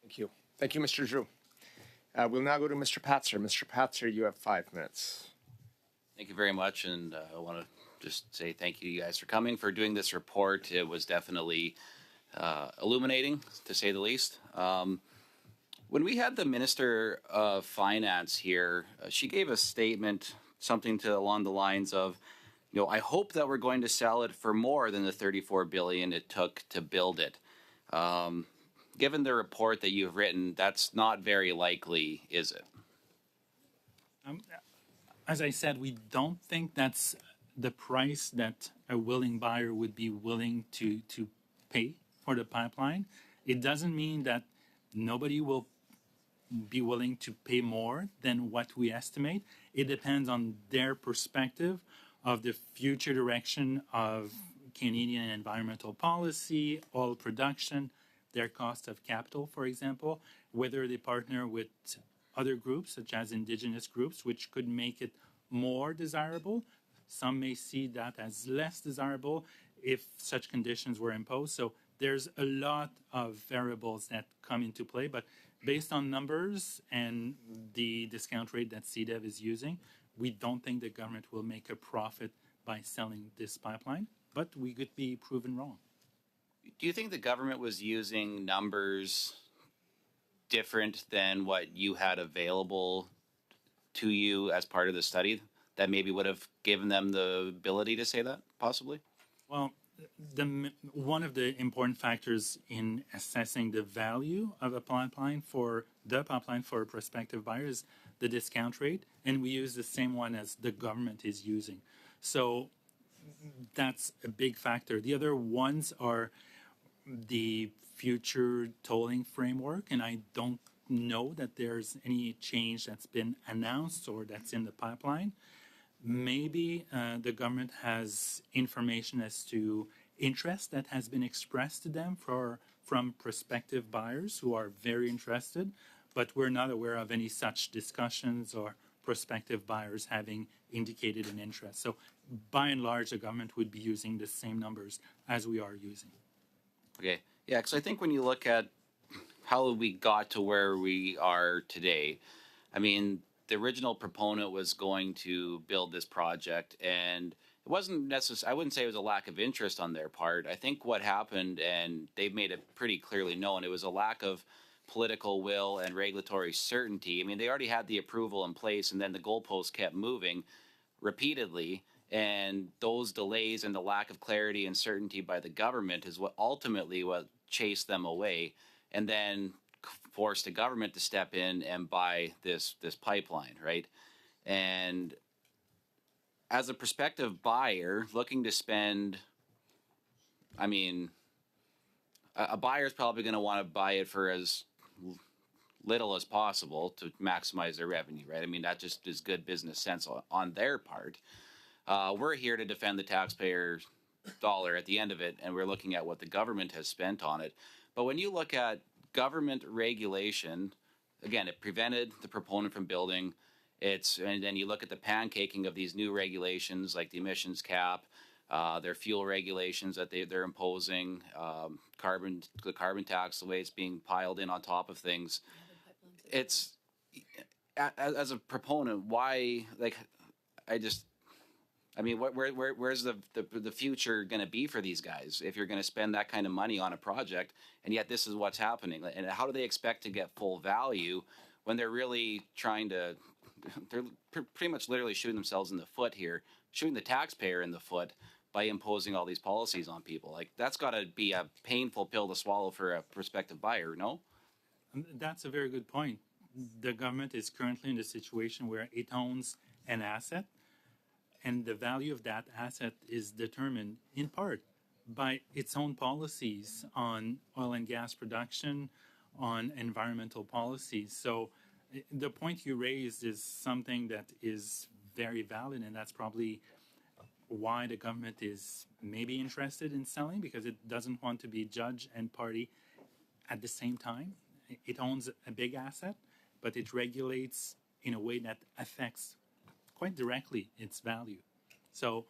Speaker 1: Thank you. Thank you, Mr. Drew. We'll now go to Mr. Patzer. Mr. Patzer, you have 5 minutes.
Speaker 11: Thank you very much, and I want to just say thank you guys for coming, for doing this report. It was definitely illuminating, to say the least. When we had the Minister of Finance here, she gave a statement, something along the lines of, I hope that we're going to sell it for more than the $34 billion it took to build it. Given the report that you've written, that's not very likely, is it?
Speaker 2: As I said, we don't think that's the price that a willing buyer would be willing to pay for the pipeline. It doesn't mean that nobody will be willing to pay more than what we estimate. It depends on their perspective of the future direction of Canadian environmental policy, oil production, their cost of capital, for example, whether they partner with other groups, such as Indigenous groups, which could make it more desirable. Some may see that as less desirable if such conditions were imposed. So there's a lot of variables that come into play, but based on numbers and the discount rate that CDEV is using, we don't think the government will make a profit by selling this pipeline, but we could be proven wrong.
Speaker 11: Do you think the government was using numbers different than what you had available to you as part of the study that maybe would have given them the ability to say that, possibly?
Speaker 2: Well, one of the important factors in assessing the value of a pipeline for a prospective buyer is the discount rate, and we use the same one as the government is using. So that's a big factor. The other ones are the future tolling framework, and I don't know that there's any change that's been announced or that's in the pipeline. Maybe the government has information as to interest that has been expressed to them from prospective buyers who are very interested, but we're not aware of any such discussions or prospective buyers having indicated an interest. So by and large, the government would be using the same numbers as we are using.
Speaker 11: Okay. Yeah, because I think when you look at how we got to where we are today, I mean, the original proponent was going to build this project, and it wasn't necessarily, I wouldn't say it was a lack of interest on their part. I think what happened, and they've made it pretty clearly known, it was a lack of political will and regulatory certainty. I mean, they already had the approval in place, and then the goalposts kept moving repeatedly. And those delays and the lack of clarity and certainty by the government is what ultimately what chased them away, and then forced the government to step in and buy this pipeline, right? And as a prospective buyer looking to spend, I mean, a buyer's probably going to want to buy it for as little as possible to maximize their revenue, right? I mean, that just is good business sense on their part. We're here to defend the taxpayer's dollar at the end of it, and we're looking at what the government has spent on it. But when you look at government regulation, again, it prevented the proponent from building. And then you look at the pancaking of these new regulations, like the emissions cap, their fuel regulations that they're imposing, the carbon tax, the way it's being piled in on top of things. It's, as a proponent, why, like, I mean, where's the future going to be for these guys if you're going to spend that kind of money on a project, and yet this is what's happening? And how do they expect to get full value when they're really they're pretty much literally shooting themselves in the foot here, shooting the taxpayer in the foot by imposing all these policies on people? Like, that's got to be a painful pill to swallow for a prospective buyer, no?
Speaker 2: That's a very good point. The government is currently in a situation where it owns an asset, and the value of that asset is determined in part by its own policies on oil and gas production, on environmental policies. So the point you raised is something that is very valid, and that's probably why the government is maybe interested in selling, because it doesn't want to be judge and party at the same time. It owns a big asset, but it regulates in a way that affects quite directly its value. So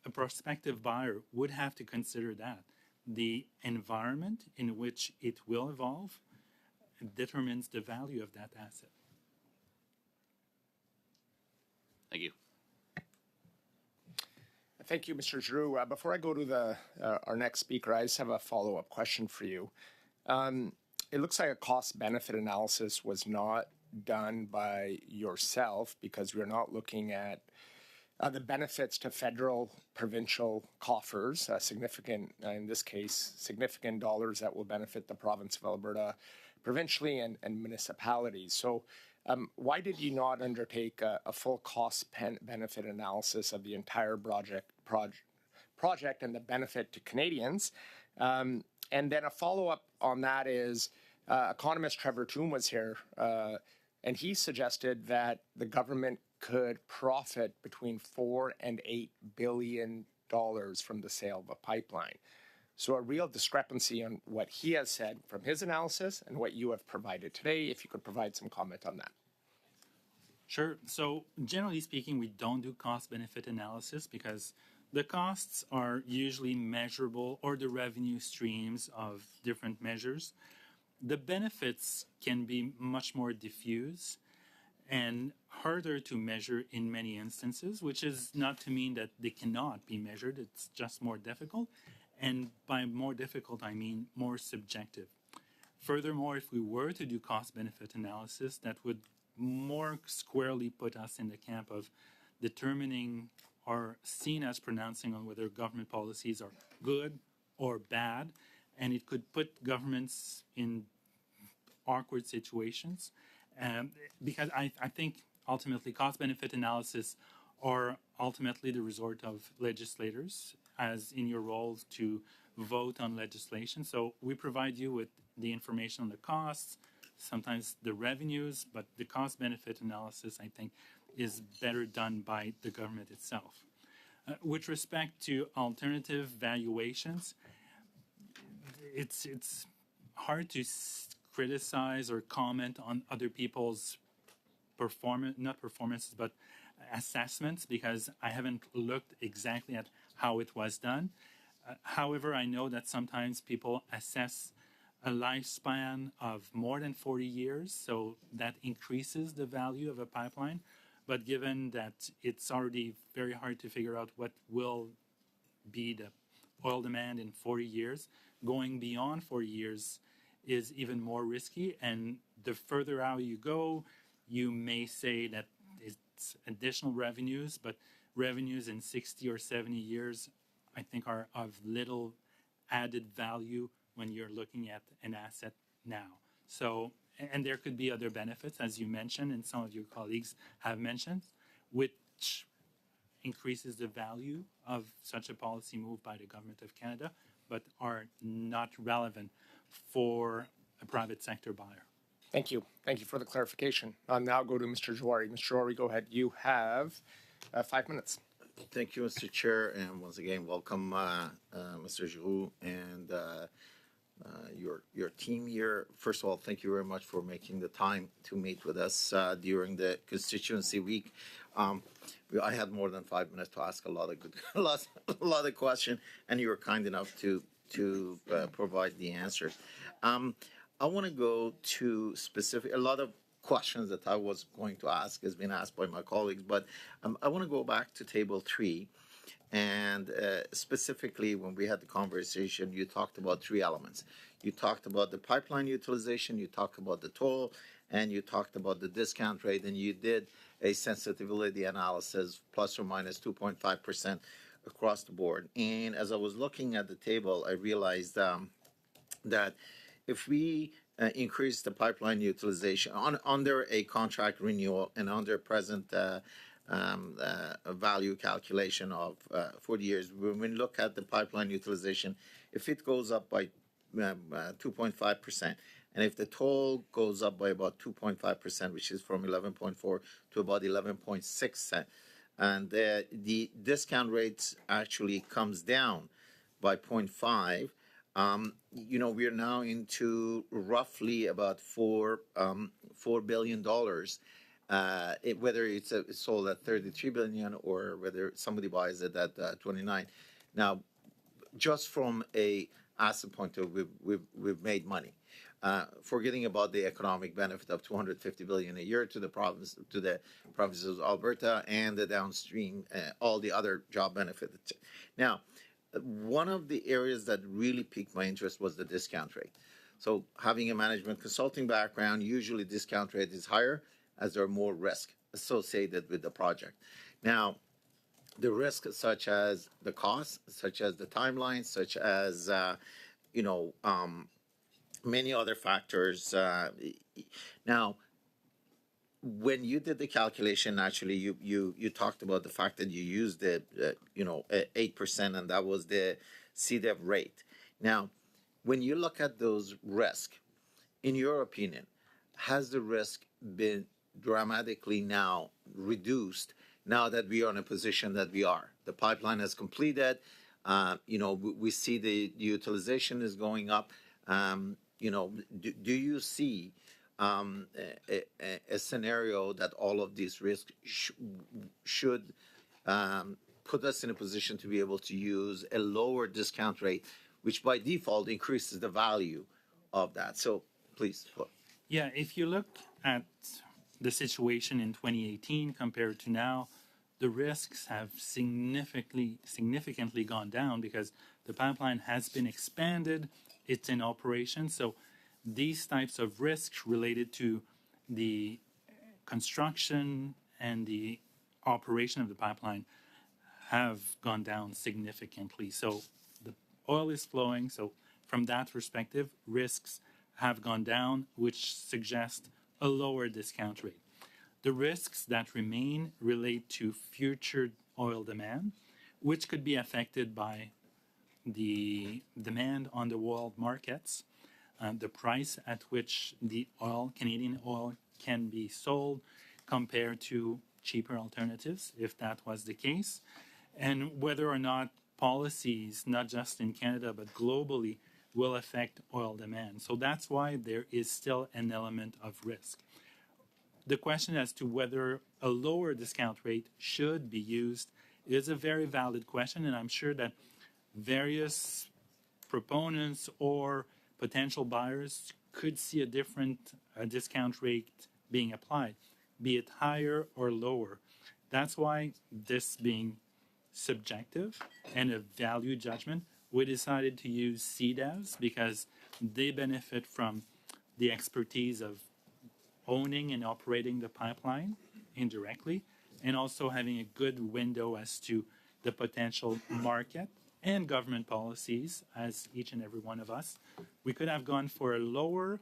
Speaker 2: a prospective buyer would have to consider that. The environment in which it will evolve determines the value of that asset.
Speaker 11: Thank you.
Speaker 1: Thank you, Mr. Giroux. Before I go to our next speaker, I just have a follow-up question for you. It looks like a cost-benefit analysis was not done by yourself, because we're not looking at the benefits to federal, provincial coffers, significant, in this case, significant dollars that will benefit the province of Alberta provincially and municipalities. So why did you not undertake a full cost-benefit analysis of the entire project and the benefit to Canadians? And then a follow-up on that is, economist Trevor Toome was here, and he suggested that the government could profit between $4 and $8 billion from the sale of a pipeline. So a real discrepancy on what he has said from his analysis and what you have provided today. If you could provide some comment on that.
Speaker 2: Sure. So generally speaking, we don't do cost-benefit analysis because the costs are usually measurable, or the revenue streams of different measures. The benefits can be much more diffuse and harder to measure in many instances, which is not to mean that they cannot be measured. It's just more difficult. And by more difficult, I mean more subjective. Furthermore, if we were to do cost-benefit analysis, that would more squarely put us in the camp of determining or seen as pronouncing on whether government policies are good or bad, and it could put governments in awkward situations. Because I think ultimately cost-benefit analysis are ultimately the result of legislators, as in your role to vote on legislation. So we provide you with the information on the costs, sometimes the revenues, but the cost-benefit analysis, I think, is better done by the government itself. With respect to alternative valuations, it's hard to criticize or comment on other people's not performances, but assessments, because I haven't looked exactly at how it was done. However, I know that sometimes people assess a lifespan of more than 40 years, so that increases the value of a pipeline. But given that it's already very hard to figure out what will be the oil demand in 40 years, going beyond 40 years is even more risky. And the further out you go, you may say that it's additional revenues, but revenues in 60 or 70 years, I think, are of little added value when you're looking at an asset now. So, and there could be other benefits, as you mentioned, and some of your colleagues have mentioned, which increases the value of such a policy move by the Government of Canada, but are not relevant for a private sector buyer.
Speaker 1: Thank you. Thank you for the clarification. I'll now go to Mr. Jouari. Mr. Jouari, go ahead. You have 5 minutes.
Speaker 12: Thank you, Mr. Chair, and once again, welcome, Mr. Giroux and your team here. First of all, thank you very much for making the time to meet with us during the constituency week. I had more than 5 minutes to ask a lot of questions, and you were kind enough to provide the answers. I want to go to a lot of questions that I was going to ask has been asked by my colleagues, but I want to go back to table 3. And specifically, when we had the conversation, you talked about 3 elements. You talked about the pipeline utilization, you talked about the toll, and you talked about the discount rate, and you did a sensitivity analysis, plus or minus 2.5% across the board. And as I was looking at the table, I realized that if we increase the pipeline utilization under a contract renewal and under present value calculation of 40 years, when we look at the pipeline utilization, if it goes up by 2.5%, and if the toll goes up by about 2.5%, which is from 11.4 to about 11.6, and the discount rates actually comes down by 0.5, we are now into roughly about $4 billion, whether it's sold at $33 billion or whether somebody buys it at 29. Now, just from a asset point of view, we've made money. Forgetting about the economic benefit of $250 billion a year to the provinces of Alberta and the downstream, all the other job benefits. Now, one of the areas that really piqued my interest was the discount rate. So having a management consulting background, usually discount rate is higher as there are more risk associated with the project. Now, the risk such as the cost, such as the timeline, such as, many other factors. Now, when you did the calculation, actually, you talked about the fact that you used the 8%, and that was the CDEV rate. Now, when you look at those risks, in your opinion, has the risk been dramatically now reduced now that we are in a position that we are? The pipeline has completed. We see the utilization is going up. Do you see a scenario that all of these risks should put us in a position to be able to use a lower discount rate, which by default increases the value of that? So please.
Speaker 2: Yeah, if you look at the situation in 2018 compared to now, the risks have significantly gone down because the pipeline has been expanded, it's in operation. So these types of risks related to the construction and the operation of the pipeline have gone down significantly. So the oil is flowing. So from that perspective, risks have gone down, which suggests a lower discount rate. The risks that remain relate to future oil demand, which could be affected by the demand on the world markets, the price at which the Canadian oil can be sold compared to cheaper alternatives, if that was the case, and whether or not policies, not just in Canada, but globally, will affect oil demand. So that's why there is still an element of risk. The question as to whether a lower discount rate should be used is a very valid question, and I'm sure that various proponents or potential buyers could see a different discount rate being applied, be it higher or lower. That's why, this being subjective and a value judgment, we decided to use CDEVs because they benefit from the expertise of owning and operating the pipeline indirectly, and also having a good window as to the potential market and government policies, as each and every one of us. We could have gone for a lower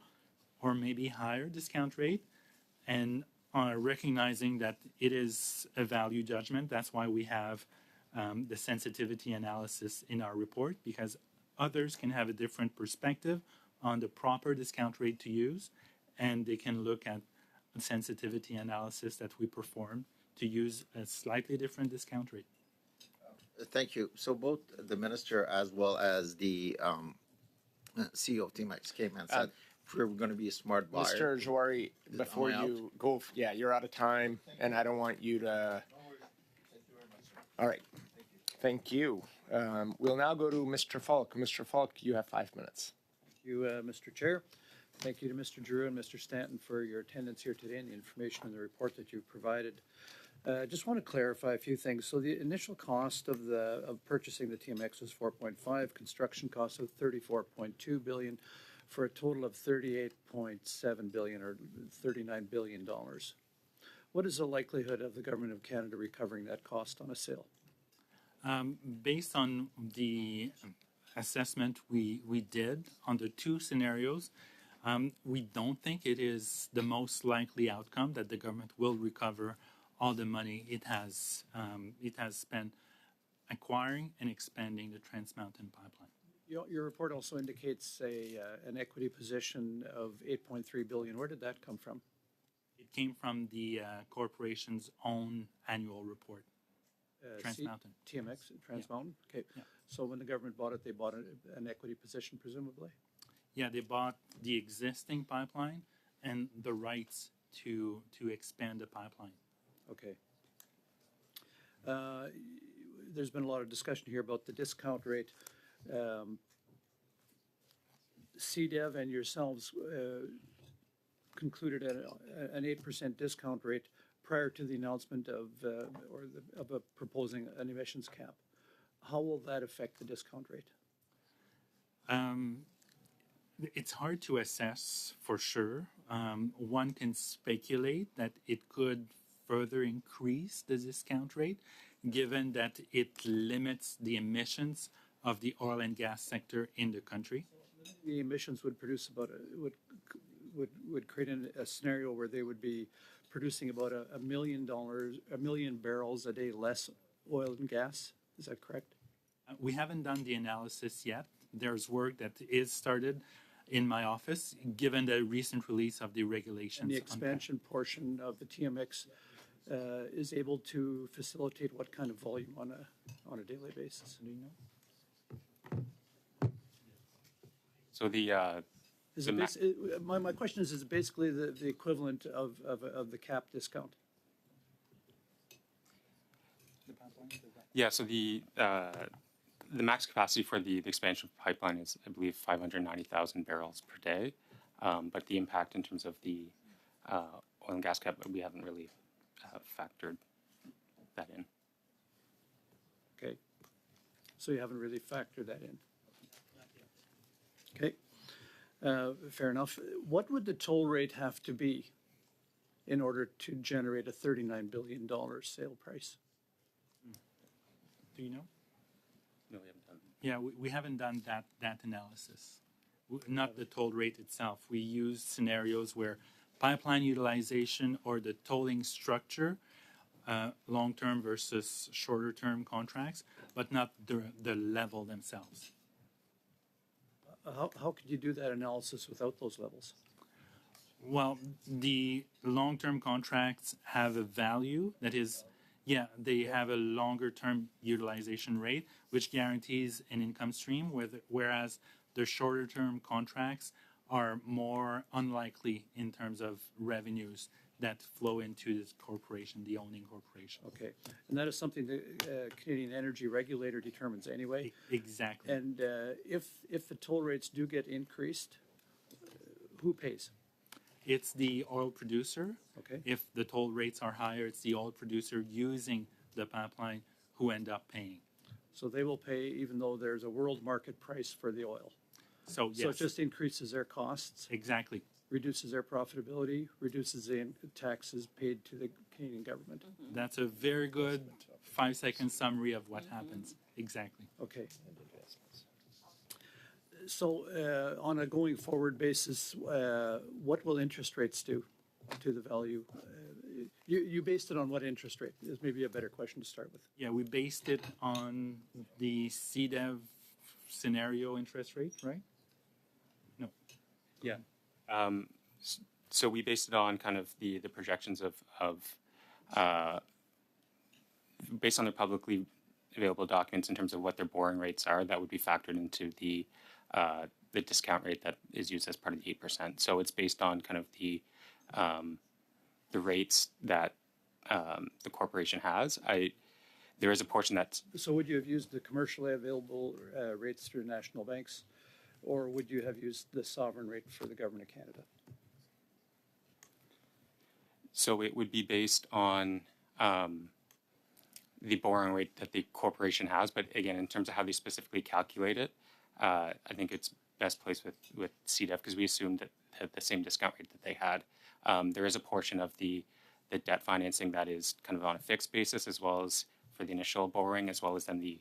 Speaker 2: or maybe higher discount rate, and recognizing that it is a value judgment. That's why we have the sensitivity analysis in our report, because others can have a different perspective on the proper discount rate to use, and they can look at a sensitivity analysis that we perform to use a slightly different discount rate.
Speaker 12: Thank you. So both the minister as well as the CEO of TMX came and said, if we're going to be a smart buyer.
Speaker 1: Mr. Jory, before you go, you're out of time, and I don't want you to. All right. Thank you. We'll now go to Mr. Falk. Mr. Falk, you have 5 minutes.
Speaker 13: Thank you, Mr. Chair. Thank you to Mr. Giroux and Mr. Stanton for your attendance here today and the information in the report that you've provided. I just want to clarify a few things. So the initial cost of purchasing the TMX was 4.5, construction cost of 34.2 billion, for a total of 38.7 billion, or $39 billion. What is the likelihood of the Government of Canada recovering that cost on a sale?
Speaker 2: Based on the assessment we did on the two scenarios, we don't think it is the most likely outcome that the government will recover all the money it has spent acquiring and expanding the Trans Mountain Pipeline.
Speaker 13: Your report also indicates an equity position of 8.3 billion. Where did that come from?
Speaker 2: It came from the corporation's own annual report. Trans Mountain.
Speaker 13: TMX, Trans Mountain? Okay.
Speaker 2: Yeah.
Speaker 13: So when the government bought it, they bought an equity position, presumably?
Speaker 2: Yeah, they bought the existing pipeline and the rights to expand the pipeline.
Speaker 13: Okay. There's been a lot of discussion here about the discount rate. CDEV and yourselves concluded an 8% discount rate prior to the announcement of proposing an emissions cap. How will that affect the discount rate?
Speaker 2: It's hard to assess for sure. One can speculate that it could further increase the discount rate, given that it limits the emissions of the oil and gas sector in the country.
Speaker 13: The emissions would produce would create a scenario where they would be producing about $1 million barrels a day less oil and gas. Is that correct?
Speaker 2: We haven't done the analysis yet. There's work that is started in my office, given the recent release of the regulations.
Speaker 13: And the expansion portion of the TMX is able to facilitate what kind of volume on a daily basis? Do you know?
Speaker 8: So
Speaker 13: my question is it basically the equivalent of the cap discount?
Speaker 8: Yeah, so the max capacity for the expansion pipeline is, I believe, 590,000 barrels per day. But the impact in terms of the oil and gas cap, we haven't really factored that in.
Speaker 13: Okay. So you haven't really factored that in? Okay. Fair enough. What would the toll rate have to be in order to generate a $39 billion sale price?
Speaker 2: Do you know?
Speaker 8: No, we haven't done.
Speaker 2: Yeah, we haven't done that analysis. Not the toll rate itself. We use scenarios where pipeline utilization or the tolling structure, long-term versus shorter-term contracts, but not the level themselves.
Speaker 13: How could you do that analysis without those levels?
Speaker 2: Well, the long-term contracts have a value that is, yeah, they have a longer-term utilization rate, which guarantees an income stream, whereas the shorter-term contracts are more unlikely in terms of revenues that flow into this corporation, the owning corporation.
Speaker 13: Okay, and that is something the Canadian Energy Regulator determines anyway.
Speaker 2: Exactly.
Speaker 13: And if the toll rates do get increased, who pays?
Speaker 2: It's the oil producer.
Speaker 13: Okay.
Speaker 2: If the toll rates are higher, it's the oil producer using the pipeline who end up paying.
Speaker 13: So they will pay even though there's a world market price for the oil.
Speaker 2: So, yes.
Speaker 13: So it just increases their costs.
Speaker 2: Exactly.
Speaker 13: Reduces their profitability, reduces the taxes paid to the Canadian government.
Speaker 2: That's a very good 5-second summary of what happens. Exactly.
Speaker 13: Okay. So on a going forward basis, what will interest rates do to the value? You based it on what interest rate? Is maybe a better question to start with.
Speaker 2: Yeah, we based it on the CDEV scenario interest rate, right? No. Yeah.
Speaker 8: So we based it on kind of the projections of based on their publicly available documents in terms of what their borrowing rates are. That would be factored into the discount rate that is used as part of the 8%. So it's based on kind of the rates that the corporation has. There is a portion that's.
Speaker 13: So would you have used the commercially available rates through national banks, or would you have used the sovereign rate for the government of Canada?
Speaker 8: So it would be based on the borrowing rate that the corporation has, but again, in terms of how they specifically calculate it, I think it's best placed with CDEV because we assumed that had the same discount rate that they had. There is a portion of the debt financing that is kind of on a fixed basis, as well as for the initial borrowing, as well as then the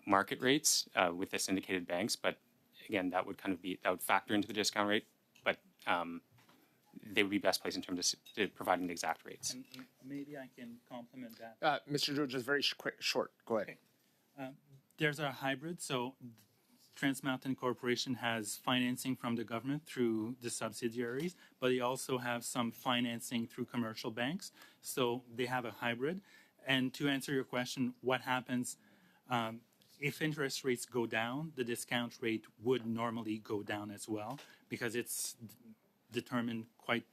Speaker 8: market rates with the syndicated banks. But again, that would factor into the discount rate, but they would be best placed in terms of providing the exact rates.
Speaker 2: And maybe I can complement that.
Speaker 1: Mr. Drew, just very short. Go ahead.
Speaker 2: There's a hybrid. So Trans Mountain Corporation has financing from the government through the subsidiaries, but they also have some financing through commercial banks. So they have a hybrid. And to answer your question, what happens if interest rates go down, the discount rate would normally go down as well because it's determined quite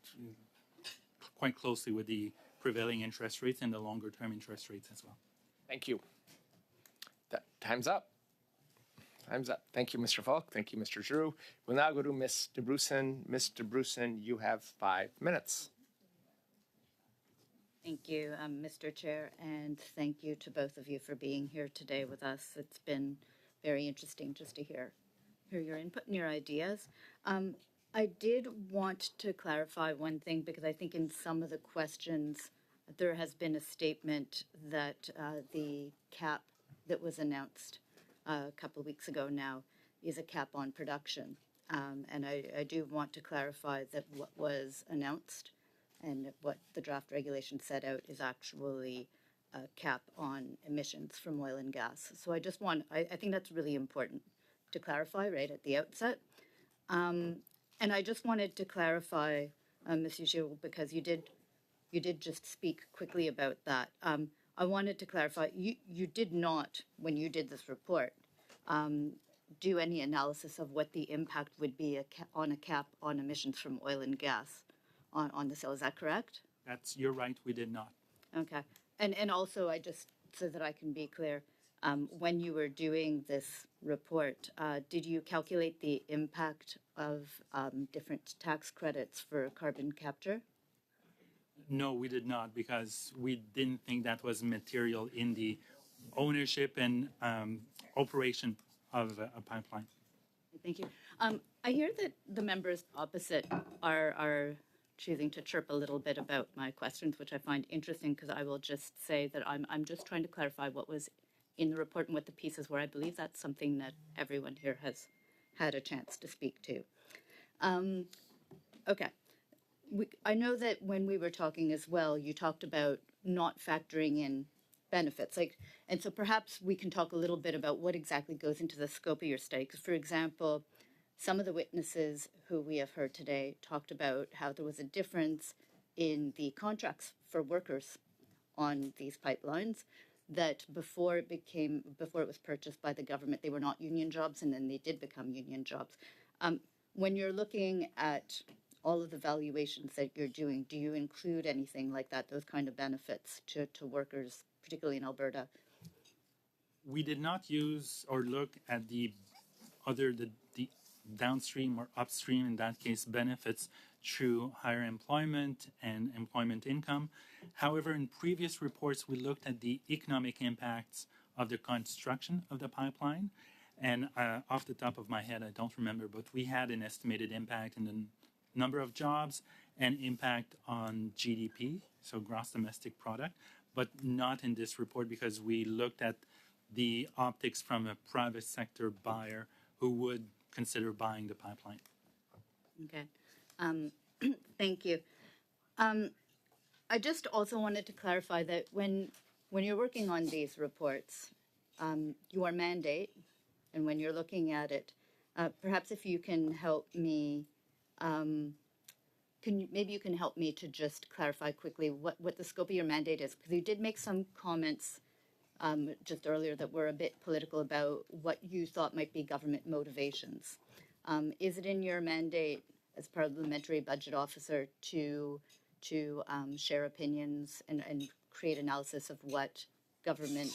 Speaker 2: closely with the prevailing interest rates and the longer term interest rates as well.
Speaker 1: Thank you. Time's up. Time's up. Thank you, Mr. Falk. Thank you, Mr. Drew. We'll now go to Ms. DeBrusen. Ms. DeBrusen, you have 5 minutes.
Speaker 14: Thank you, Mr. Chair, and thank you to both of you for being here today with us. It's been very interesting just to hear your input and your ideas. I did want to clarify one thing because I think in some of the questions there has been a statement that the cap that was announced a couple of weeks ago now is a cap on production. And I do want to clarify that what was announced and what the draft regulation set out is actually a cap on emissions from oil and gas. So I just I think that's really important to clarify right at the outset. And I just wanted to clarify, Monsieur Giroux, because you did just speak quickly about that. I wanted to clarify, you did not, when you did this report, do any analysis of what the impact would be on a cap on emissions from oil and gas on the sale. Is that correct?
Speaker 2: You're right, we did not.
Speaker 14: Okay. And also, I just, so that I can be clear, when you were doing this report, did you calculate the impact of different tax credits for carbon capture?
Speaker 2: No, we did not because we didn't think that was material in the ownership and operation of a pipeline.
Speaker 14: Thank you. I hear that the members opposite are choosing to chirp a little bit about my questions, which I find interesting because I will just say that I'm just trying to clarify what was in the report and what the pieces were. I believe that's something that everyone here has had a chance to speak to. Okay. I know that when we were talking as well, you talked about not factoring in benefits. And so perhaps we can talk a little bit about what exactly goes into the scope of your study. Because, for example, some of the witnesses who we have heard today talked about how there was a difference in the contracts for workers on these pipelines, that before it was purchased by the government, they were not union jobs, and then they did become union jobs. When you're looking at all of the valuations that you're doing, do you include anything like that, those kind of benefits to workers, particularly in Alberta?
Speaker 2: We did not use or look at the downstream or upstream, in that case, benefits through higher employment and employment income. However, in previous reports, we looked at the economic impacts of the construction of the pipeline. And off the top of my head, I don't remember, but we had an estimated impact in the number of jobs and impact on GDP, so gross domestic product, but not in this report because we looked at the optics from a private sector buyer who would consider buying the pipeline.
Speaker 14: Okay. Thank you. I just also wanted to clarify that when you're working on these reports, your mandate, and when you're looking at it, perhaps if you can help me, maybe you can help me to just clarify quickly what the scope of your mandate is, because you did make some comments just earlier that were a bit political about what you thought might be government motivations. Is it in your mandate as parliamentary budget officer to share opinions and create analysis of what government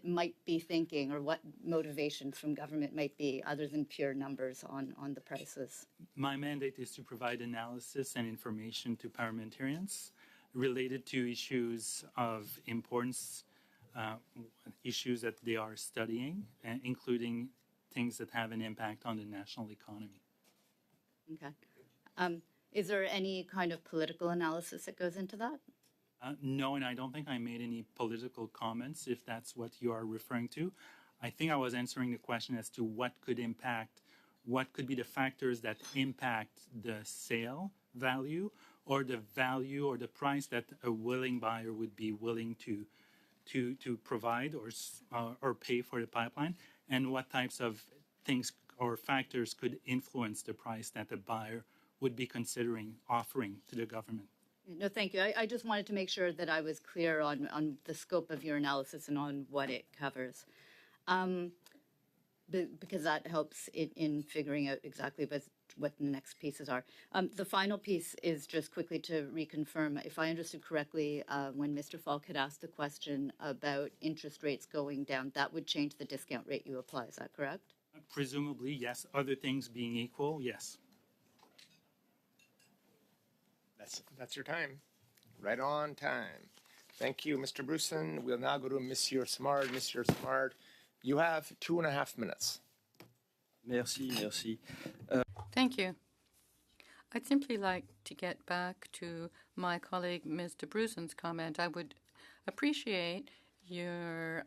Speaker 14: might be thinking, or what motivations from government might be other than pure numbers on the prices?
Speaker 2: My mandate is to provide analysis and information to parliamentarians related to issues of importance, issues that they are studying, including things that have an impact on the national economy.
Speaker 14: Okay. Is there any kind of political analysis that goes into that?
Speaker 2: No, and I don't think I made any political comments, if that's what you are referring to. I think I was answering the question as to what could be the factors that impact the sale value, or the value or the price that a willing buyer would be willing to provide or pay for the pipeline, and what types of things or factors could influence the price that the buyer would be considering offering to the government.
Speaker 14: No, thank you. I just wanted to make sure that I was clear on the scope of your analysis and on what it covers, because that helps in figuring out exactly what the next pieces are. The final piece is just quickly to reconfirm, if I understood correctly, when Mr. Falk had asked the question about interest rates going down, that would change the discount rate you apply. Is that correct?
Speaker 2: Presumably, yes. Other things being equal, yes.
Speaker 1: That's your time. Right on time. Thank you, Mr. Bruson. We'll now go to Monsieur Simard. Monsieur Simard, you have 2.5 minutes.
Speaker 7: Merci.
Speaker 3: Thank you. I'd simply like to get back to my colleague, Mr. Bruson's comment. I would appreciate your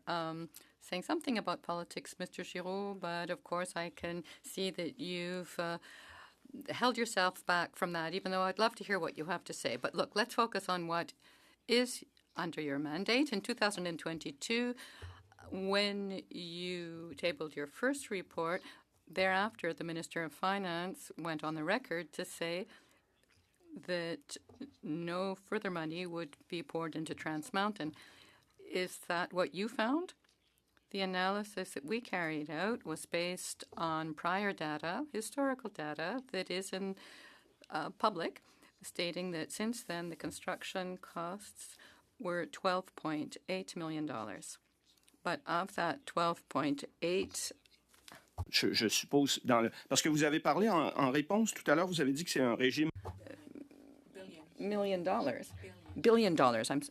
Speaker 3: saying something about politics, Mr. Giroux, but of course I can see that you've held yourself back from that, even though I'd love to hear what you have to say. But look, let's focus on what is under your mandate. In 2022, when you tabled your first report, thereafter the Minister of Finance went on the record to say that no further money would be poured into Trans Mountain. Is that what you found? The analysis that we carried out was based on prior data, historical data that is in public, stating that since then the construction costs were $12.8 million. But of that 12.8,
Speaker 7: Je suppose, parce que vous avez parlé en réponse tout à l'heure, vous avez dit que c'est un régime.
Speaker 3: billion dollars. I'm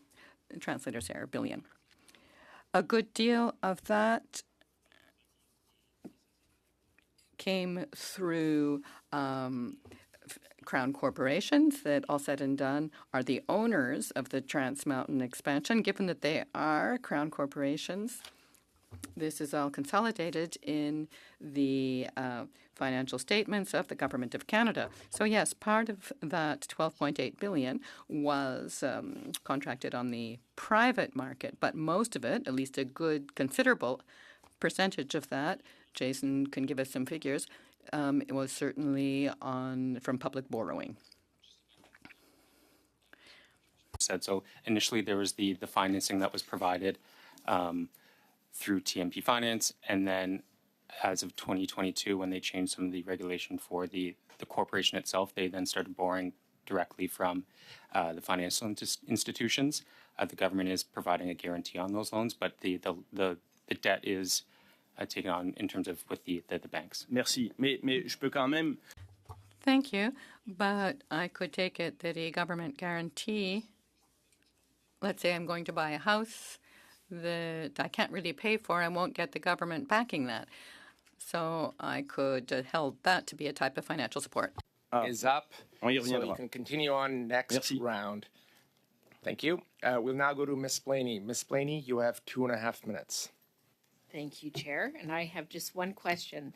Speaker 3: translator's error, billion. A good deal of that came through Crown corporations that, all said and done, are the owners of the Trans Mountain expansion. Given that they are Crown corporations, This is all consolidated in the financial statements of the Government of Canada. So yes, part of that $12.8 billion was contracted on the private market, but most of it, at least a good considerable percentage of that, Jason can give us some figures, it was certainly from public borrowing.
Speaker 8: Said so. Initially, there was the financing that was provided through TMP Finance, and then as of 2022, when they changed some of the regulation for the corporation itself, they then started borrowing directly from the financial institutions. The government is providing a guarantee on those loans, but the debt is taken on in terms of with the banks.
Speaker 7: Merci. Mais je peux quand même.
Speaker 3: Thank you, but I could take it that a government guarantee, let's say I'm going to buy a house that I can't really pay for, I won't get the government backing that. So I could held that to be a type of financial support.
Speaker 1: Is up.
Speaker 7: On y
Speaker 1: So you
Speaker 7: reviendra.
Speaker 1: can continue on next
Speaker 7: Merci.
Speaker 1: round. Thank you. We'll now go to Miss Blaney. Miss Blaney, you have 2.5 minutes.
Speaker 9: Thank you, Chair. And I have just one question.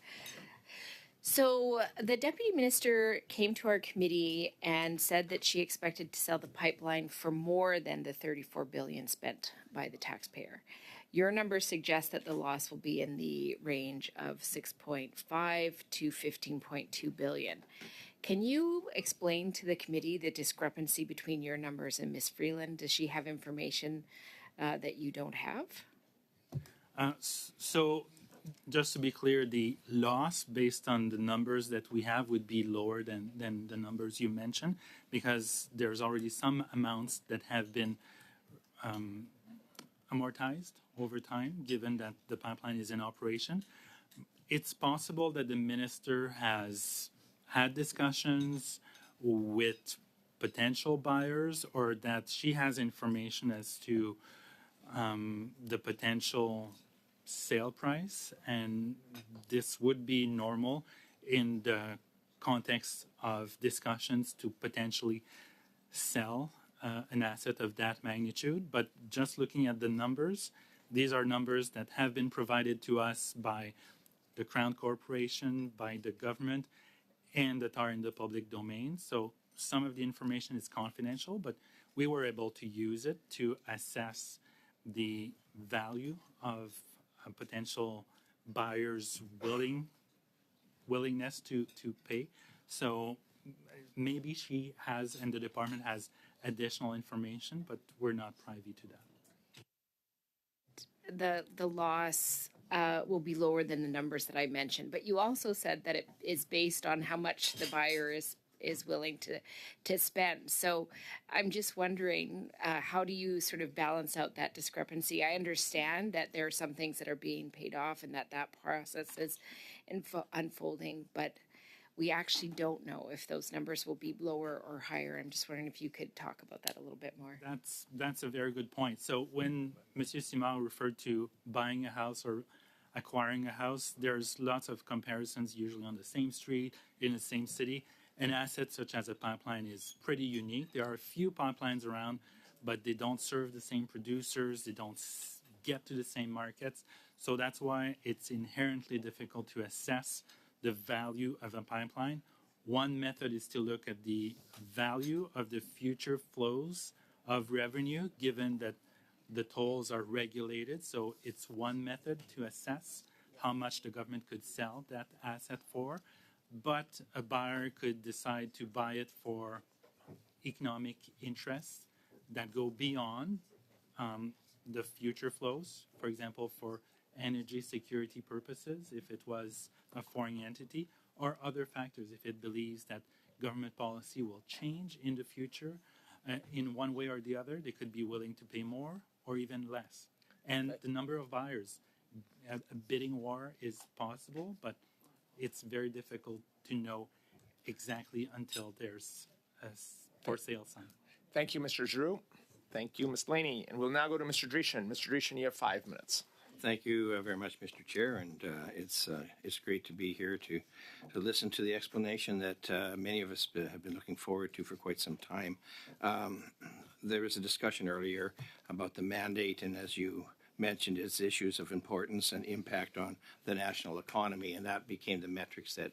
Speaker 9: So the Deputy Minister came to our committee and said that she expected to sell the pipeline for more than the $34 billion spent by the taxpayer. Your numbers suggest that the loss will be in the range of 6.5 to 15.2 billion. Can you explain to the committee the discrepancy between your numbers and Ms. Freeland? Does she have information that you don't have?
Speaker 2: So just to be clear, the loss based on the numbers that we have would be lower than the numbers you mentioned, because there's already some amounts that have been amortized over time, given that the pipeline is in operation. It's possible that the minister has had discussions with potential buyers, or that she has information as to the potential sale price, and this would be normal in the context of discussions to potentially sell an asset of that magnitude. But just looking at the numbers, these are numbers that have been provided to us by the Crown Corporation, by the government, and that are in the public domain. So some of the information is confidential, but we were able to use it to assess the value of a potential buyer's willingness to pay. So maybe she has, and the department has additional information, but we're not privy to that.
Speaker 9: The loss will be lower than the numbers that I mentioned, but you also said that it is based on how much the buyer is willing to spend. So I'm just wondering, how do you sort of balance out that discrepancy? I understand that there are some things that are being paid off and that process is unfolding, but we actually don't know if those numbers will be lower or higher. I'm just wondering if you could talk about that a little bit more.
Speaker 2: That's a very good point. So when Monsieur Simard referred to buying a house or acquiring a house, there's lots of comparisons, usually on the same street, in the same city. An asset such as a pipeline is pretty unique. There are a few pipelines around, but they don't serve the same producers. They don't get to the same markets. So that's why it's inherently difficult to assess the value of a pipeline. One method is to look at the value of the future flows of revenue, given that the tolls are regulated. So it's one method to assess how much the government could sell that asset for. But a buyer could decide to buy it for economic interests that go beyond the future flows. For example, for energy security purposes, if it was a foreign entity, or other factors, if it believes that government policy will change in the future in one way or the other, they could be willing to pay more or even less. And the number of buyers, a bidding war is possible, but it's very difficult to know exactly until there's a for sale sign.
Speaker 1: Thank you, Mr. Giroux. Thank you, Ms. Blaney. And we'll now go to Mr. Dreeshen. Mr. Dreeshen, you have 5 minutes.
Speaker 15: Thank you very much, Mr. Chair, and it's great to be here to listen to the explanation that many of us have been looking forward to for quite some time. There was a discussion earlier about the mandate, and as you mentioned its issues of importance and impact on the national economy, and that became the metrics that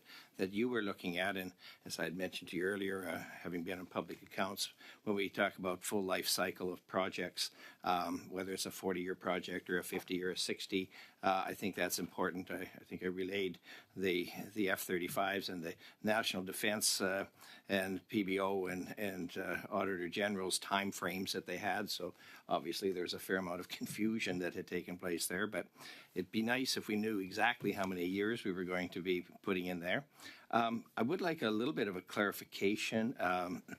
Speaker 15: you were looking at. And as I had mentioned to you earlier, having been in public accounts, when we talk about full life cycle of projects, whether it's a 40-year project or a 50 or a 60, I think that's important. I think I relayed the F-35s and the National Defense and PBO and Auditor General's time frames that they had. So obviously there's a fair amount of confusion that had taken place there, but it'd be nice if we knew exactly how many years we were going to be putting in there. I would like a little bit of a clarification,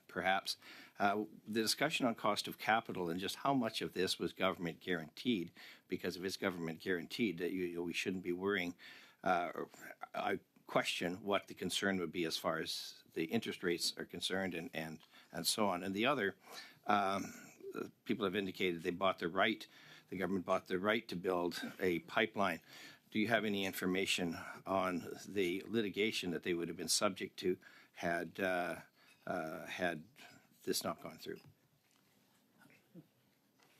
Speaker 15: perhaps. The discussion on cost of capital and just how much of this was government guaranteed, because if it's government guaranteed, that we shouldn't be worrying. I question what the concern would be as far as the interest rates are concerned and so on. And the other, people have indicated the government bought the right to build a pipeline. Do you have any information on the litigation that they would have been subject to had this not gone through?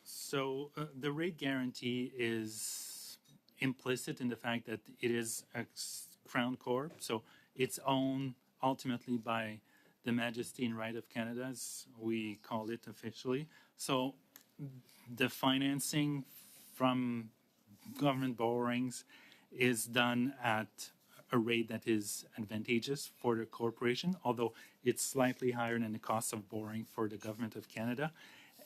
Speaker 2: So the rate guarantee is implicit in the fact that it is a Crown Corp, so it's owned ultimately by the Majesty and Right of Canada, as we call it officially. So the financing from government borrowings is done at a rate that is advantageous for the corporation, although it's slightly higher than the cost of borrowing for the Government of Canada.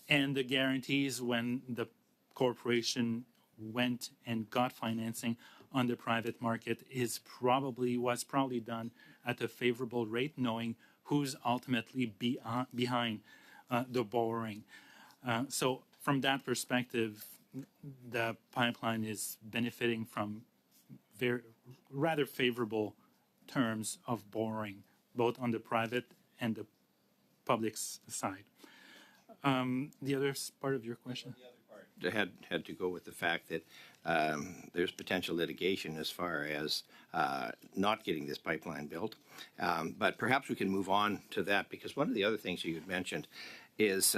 Speaker 2: And the guarantees when the corporation went and got financing on the private market was probably done at a favorable rate, knowing who's ultimately behind the borrowing. So from that perspective, the pipeline is benefiting from rather favorable terms of borrowing, both on the private and the public side. The other part of your question?
Speaker 15: The other part had to go with the fact that there's potential litigation as far as not getting this pipeline built. But perhaps we can move on to that, because one of the other things you had mentioned is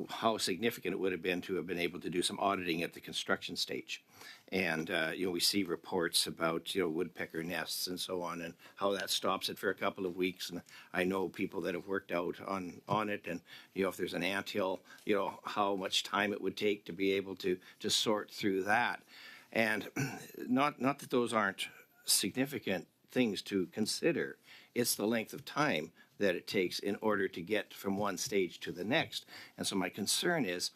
Speaker 15: how significant it would have been to have been able to do some auditing at the construction stage. And, we see reports about, woodpecker nests and so on, and how that stops it for a couple of weeks. And I know people that have worked out on it, and, if there's an anthill, how much time it would take to be able to sort through that. And not that those aren't significant things to consider. It's the length of time that it takes in order to get from one stage to the next. And so my concern is,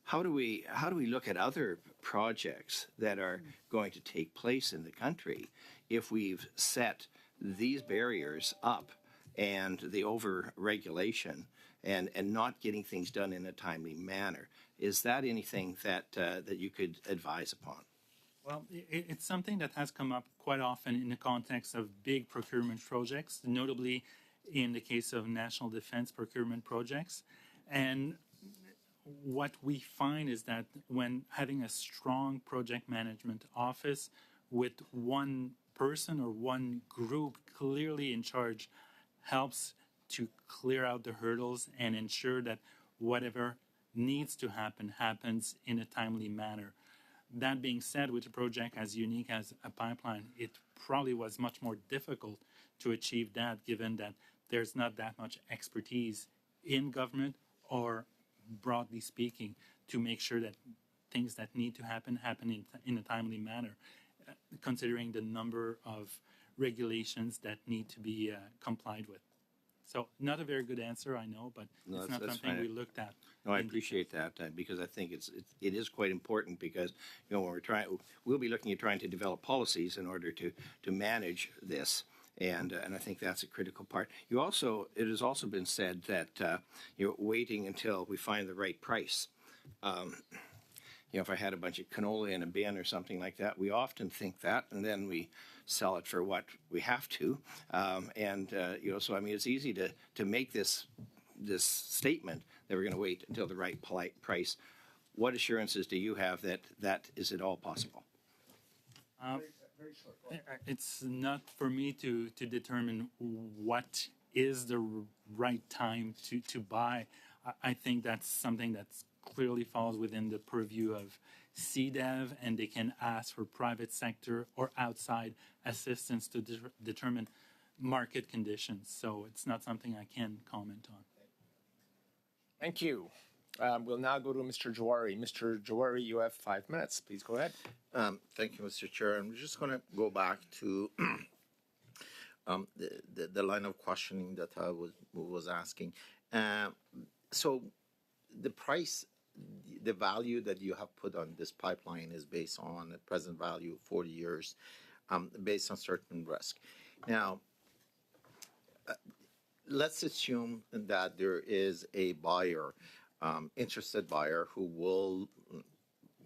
Speaker 15: how do we look at other projects that are going to take place in the country if we've set these barriers up and the over-regulation and not getting things done in a timely manner? Is that anything that you could advise upon?
Speaker 2: Well, it's something that has come up quite often in the context of big procurement projects, notably in the case of national defense procurement projects. And what we find is that when having a strong project management office with one person or one group clearly in charge helps to clear out the hurdles and ensure that whatever needs to happen happens in a timely manner. That being said, with a project as unique as a pipeline, it probably was much more difficult to achieve that, given that there's not that much expertise in government, or broadly speaking, to make sure that things that need to happen in a timely manner, considering the number of regulations that need to be complied with. So not a very good answer, I know, but it's not something we looked at.
Speaker 15: No, I appreciate that, because I think it is quite important, because when we'll be looking at trying to develop policies in order to manage this, and I think that's a critical part. It has also been said that waiting until we find the right price. If I had a bunch of canola in a bin or something like that, we often think that, and then we sell it for what we have to. So I mean, it's easy to make this statement that we're going to wait until the right price. What assurances do you have that is at all possible?
Speaker 2: It's not for me to determine what is the right time to buy. I think that's something that's clearly falls within the purview of CDEV, and they can ask for private sector or outside assistance to determine market conditions. So it's not something I can comment on.
Speaker 1: Thank you. We'll now go to Mr. Jawari. Mr. Jawari, you have 5 minutes. Please go ahead.
Speaker 12: Thank you, Mr. Chair. I'm just going to go back to the line of questioning that I was asking. So the price, the value that you have put on this pipeline is based on the present value of 40 years, based on certain risk. Now, let's assume that there is a buyer, interested buyer, who will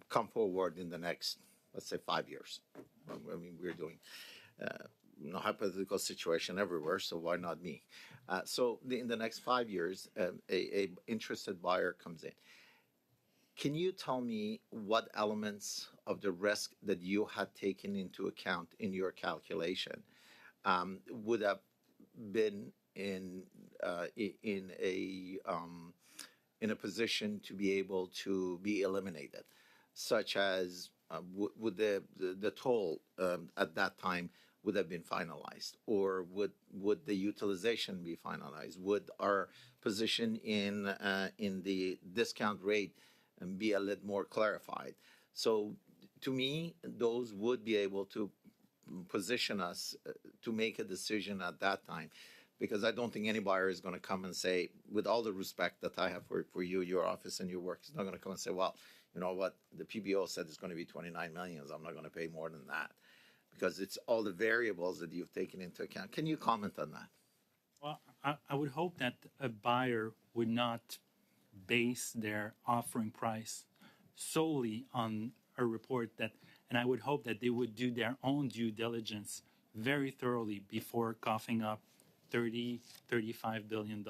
Speaker 12: come forward in the next, let's say, 5 years. I mean, we're doing hypothetical situation everywhere, so why not me? So in the next 5 years, a interested buyer comes in. Can you tell me what elements of the risk that you had taken into account in your calculation would have been in a position to be able to be eliminated, such as would the toll at that time would have been finalized, or would the utilization be finalized? Would our position in the discount rate be a little more clarified? So to me, those would be able to position us to make a decision at that time, because I don't think any buyer is going to come and say, with all the respect that I have for you, your office, and your work, is not going to come and say, well, you know what, the PBO said it's going to be 29 million, I'm not going to pay more than that, because it's all the variables that you've taken into account. Can you comment on that?
Speaker 2: Well, I would hope that a buyer would not base their offering price solely on a report that, and I would hope that they would do their own due diligence very thoroughly before coughing up $35 billion.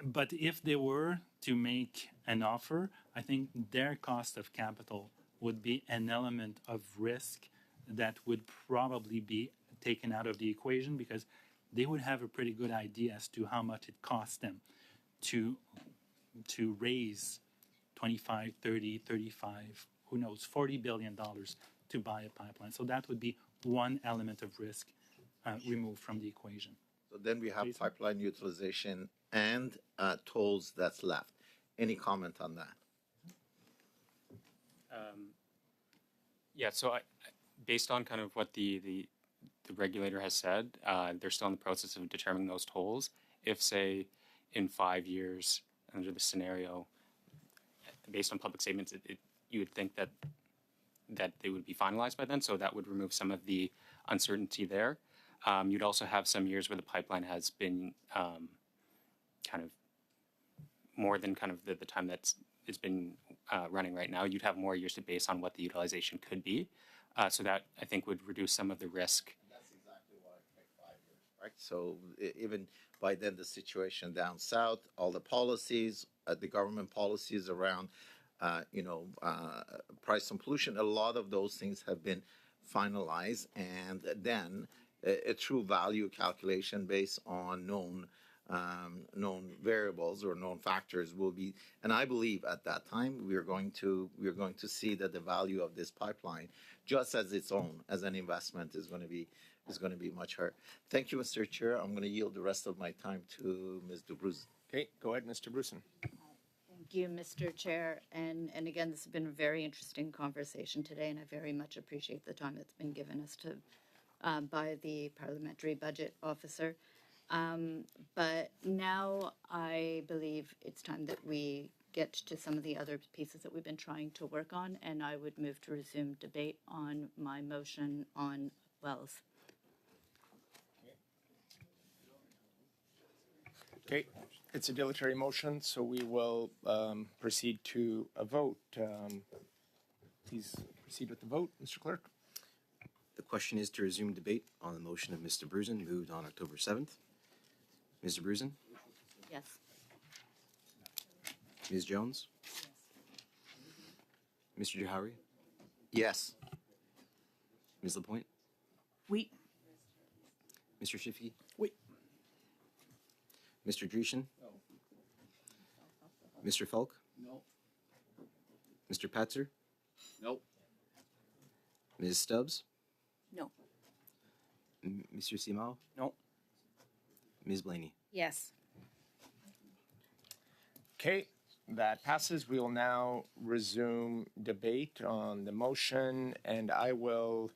Speaker 2: But if they were to make an offer, I think their cost of capital would be an element of risk that would probably be taken out of the equation, because they would have a pretty good idea as to how much it costs them to raise 25, 30, 35, who knows, $40 billion to buy a pipeline. So that would be one element of risk removed from the equation.
Speaker 12: So then we have pipeline utilization and tolls that's left. Any comment on that?
Speaker 8: Yeah, so based on kind of what the regulator has said, they're still in the process of determining those tolls. If, say, in 5 years, under the scenario, based on public statements, you would think that they would be finalized by then, so that would remove some of the uncertainty there. You'd also have some years where the pipeline has been kind of more than kind of the time that's it's been running right now. You'd have more years to base on what the utilization could be. So that, I think, would reduce some of the risk.
Speaker 12: That's exactly why I picked 5 years, right? So even by then, the situation down south, all the policies, the government policies around, price and pollution, a lot of those things have been finalized, and then a true value calculation based on known variables or known factors will be, and I believe at that time we're going to see that the value of this pipeline, just as its own as an investment, is going to be much higher. Thank you, Mr. Chair. I'm going to yield the rest of my time to Ms. Dubrusin.
Speaker 1: Okay, go ahead, Mr. Brusin.
Speaker 14: Thank you, Mr. Chair. And again, this has been a very interesting conversation today, and I very much appreciate the time that's been given us to by the Parliamentary Budget Officer. But now I believe it's time that we get to some of the other pieces that we've been trying to work on, and I would move to resume debate on my motion on wells.
Speaker 1: Okay, it's a dilatory motion, so we will proceed to a vote. Please proceed with the vote, Mr. Clerk.
Speaker 16: The question is to resume debate on the motion of Mr. Brusin, moved on October 7th. Mr. Brusin?
Speaker 14: Yes.
Speaker 16: Ms. Jones? Yes. Mr. Jawari?
Speaker 12: Yes.
Speaker 16: Ms. Lapointe?
Speaker 10: Oui.
Speaker 16: Mr. Shifky?
Speaker 5: Oui.
Speaker 16: Mr. Dreeshen?
Speaker 13: No.
Speaker 16: Mr. Falk?
Speaker 13: No.
Speaker 16: Mr. Patzer?
Speaker 11: Nope.
Speaker 16: Ms. Stubbs?
Speaker 3: No.
Speaker 16: Monsieur Simard?
Speaker 7: No.
Speaker 16: Ms. Blaney?
Speaker 9: Yes.
Speaker 1: Okay, that passes. We will now resume debate on the motion, and I will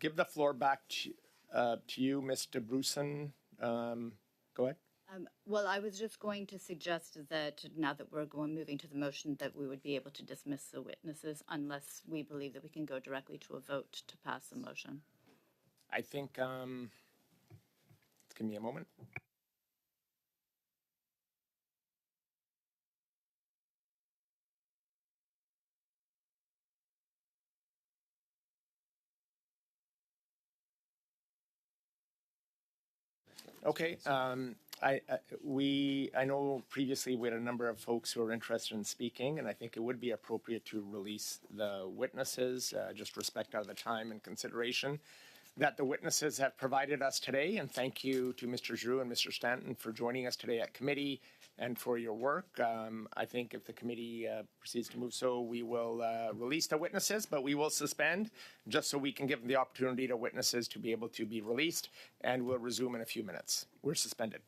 Speaker 1: give the floor back to you, Mr. Bruson. Go ahead.
Speaker 14: Well, I was just going to suggest that now that we're moving to the motion, that we would be able to dismiss the witnesses unless we believe that we can go directly to a vote to pass the motion.
Speaker 1: I think, give me a moment. Okay, I know previously we had a number of folks who are interested in speaking, and I think it would be appropriate to release the witnesses, just respect out of the time and consideration that the witnesses have provided us today. And thank you to Mr. Giroux and Mr. Stanton for joining us today at committee and for your work. I think if the committee proceeds to move so, we will release the witnesses, but we will suspend just so we can give the opportunity to witnesses to be able to be released, and we'll resume in a few minutes. We're suspended.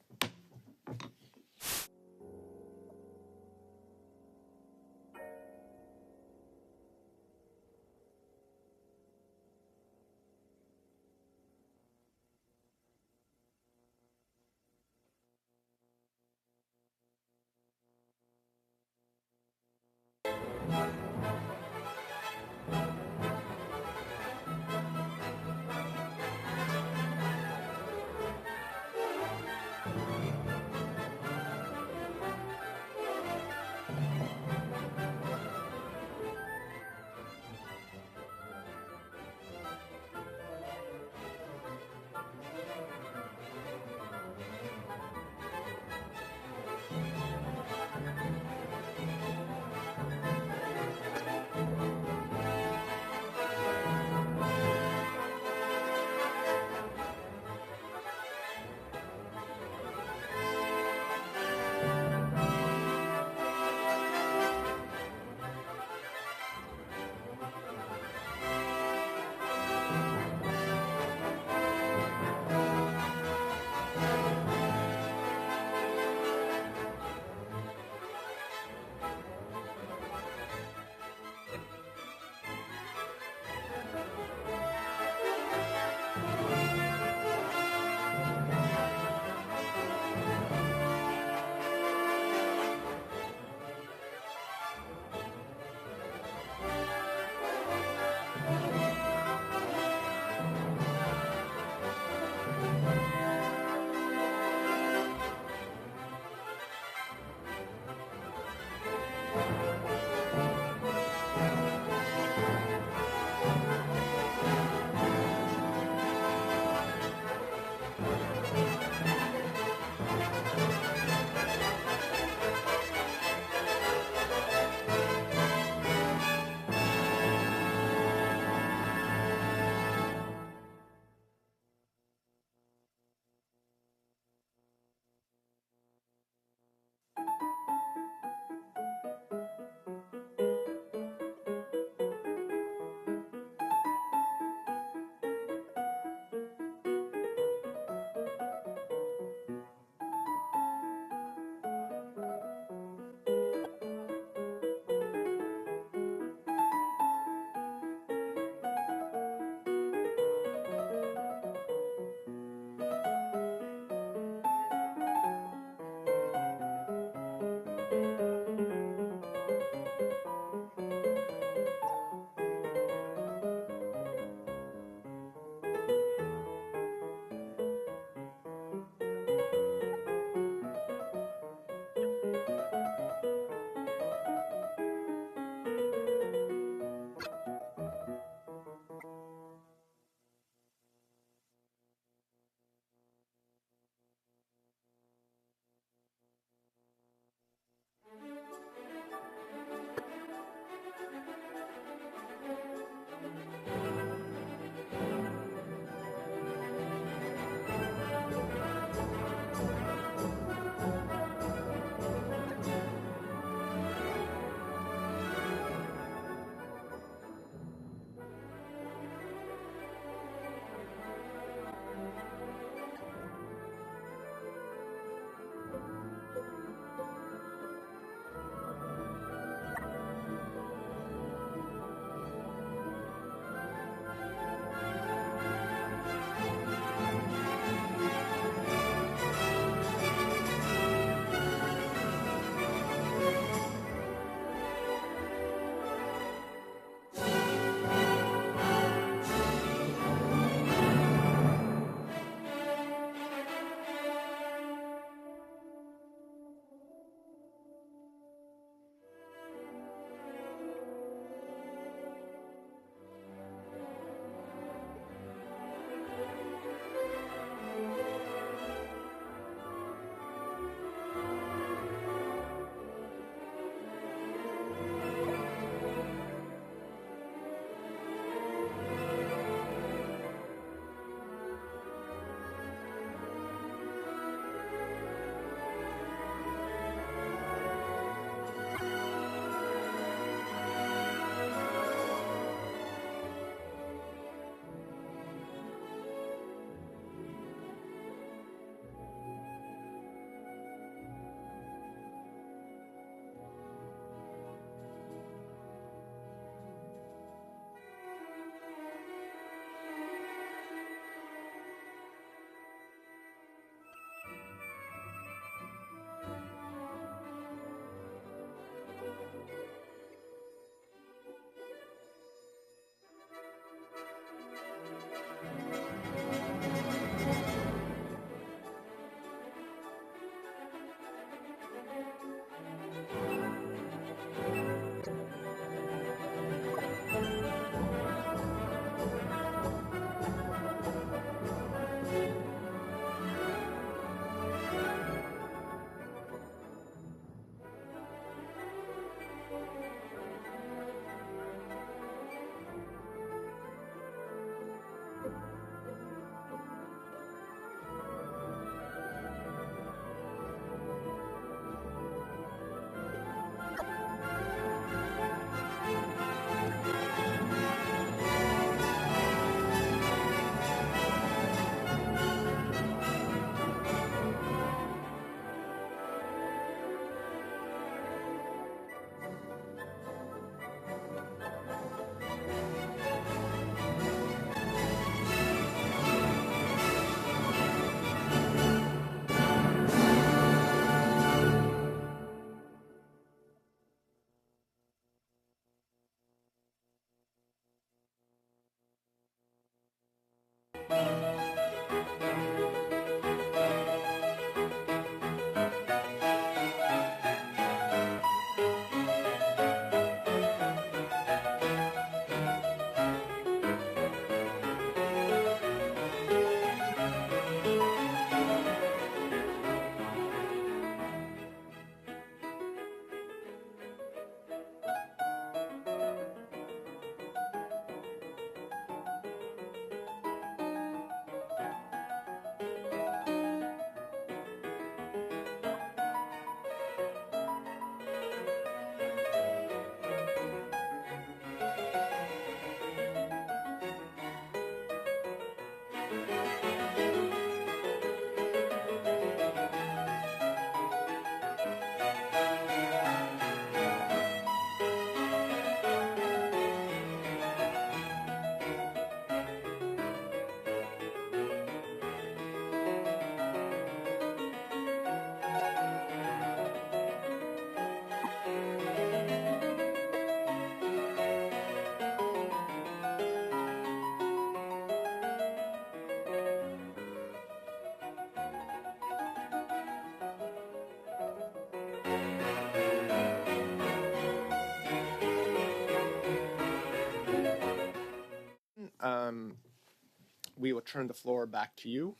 Speaker 1: We will turn the floor back to you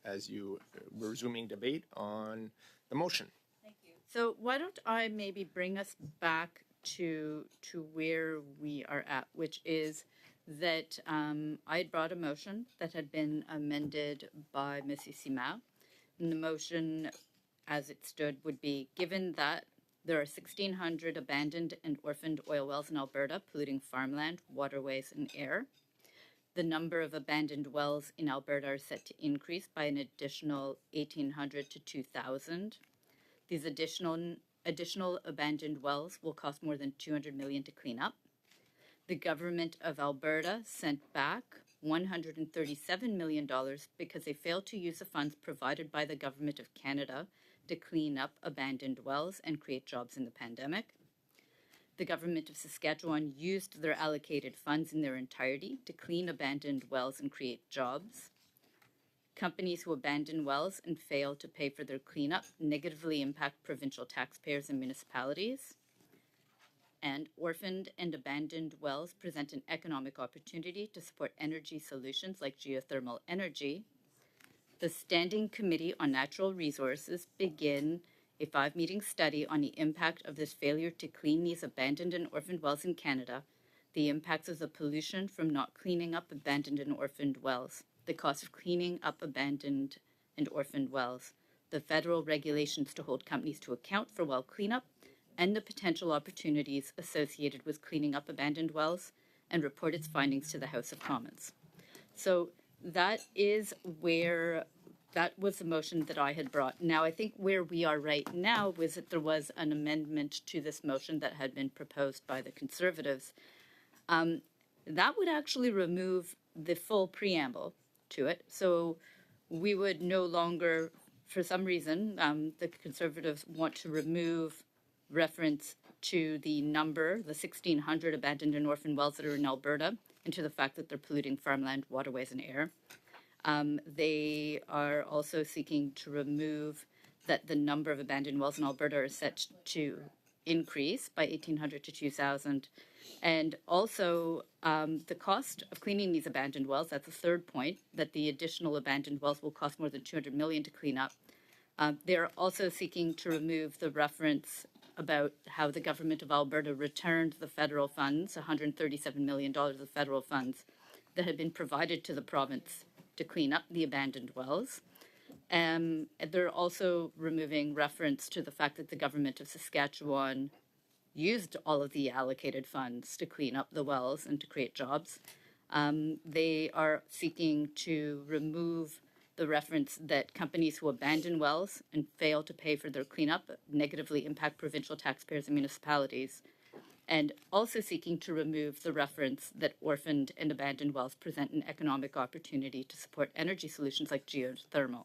Speaker 1: as you resuming debate on the motion.
Speaker 14: So why don't I maybe bring us back to where we are at, which is that I had brought a motion that had been amended by Missy Simard. And the motion, as it stood, would be given that there are 1,600 abandoned and orphaned oil wells in Alberta, polluting farmland, waterways, and air. The number of abandoned wells in Alberta are set to increase by an additional 1,800 to 2,000. These additional abandoned wells will cost more than $200 million to clean up. The government of Alberta sent back $137 million because they failed to use the funds provided by the government of Canada to clean up abandoned wells and create jobs in the pandemic. The government of Saskatchewan used their allocated funds in their entirety to clean abandoned wells and create jobs. Companies who abandon wells and fail to pay for their cleanup negatively impact provincial taxpayers and municipalities. And orphaned and abandoned wells present an economic opportunity to support energy solutions like geothermal energy. The Standing Committee on Natural Resources begin a 5-meeting study on the impact of this failure to clean these abandoned and orphaned wells in Canada, the impacts of the pollution from not cleaning up abandoned and orphaned wells, the cost of cleaning up abandoned and orphaned wells, the federal regulations to hold companies to account for well cleanup, and the potential opportunities associated with cleaning up abandoned wells, and report its findings to the House of Commons. So that was the motion that I had brought. Now, I think where we are right now was that there was an amendment to this motion that had been proposed by the Conservatives. That would actually remove the full preamble to it. So we would no longer, for some reason, the Conservatives want to remove reference to the number, the 1,600 abandoned and orphaned wells that are in Alberta, and to the fact that they're polluting farmland, waterways, and air. They are also seeking to remove that the number of abandoned wells in Alberta are set to increase by 1,800 to 2,000. And also the cost of cleaning these abandoned wells, that's the third point, that the additional abandoned wells will cost more than $200 million to clean up. They're also seeking to remove the reference about how the government of Alberta returned the federal funds, $137 million of federal funds that had been provided to the province to clean up the abandoned wells. They're also removing reference to the fact that the government of Saskatchewan used all of the allocated funds to clean up the wells and to create jobs. They are seeking to remove the reference that companies who abandon wells and fail to pay for their cleanup negatively impact provincial taxpayers and municipalities, and also seeking to remove the reference that orphaned and abandoned wells present an economic opportunity to support energy solutions like geothermal.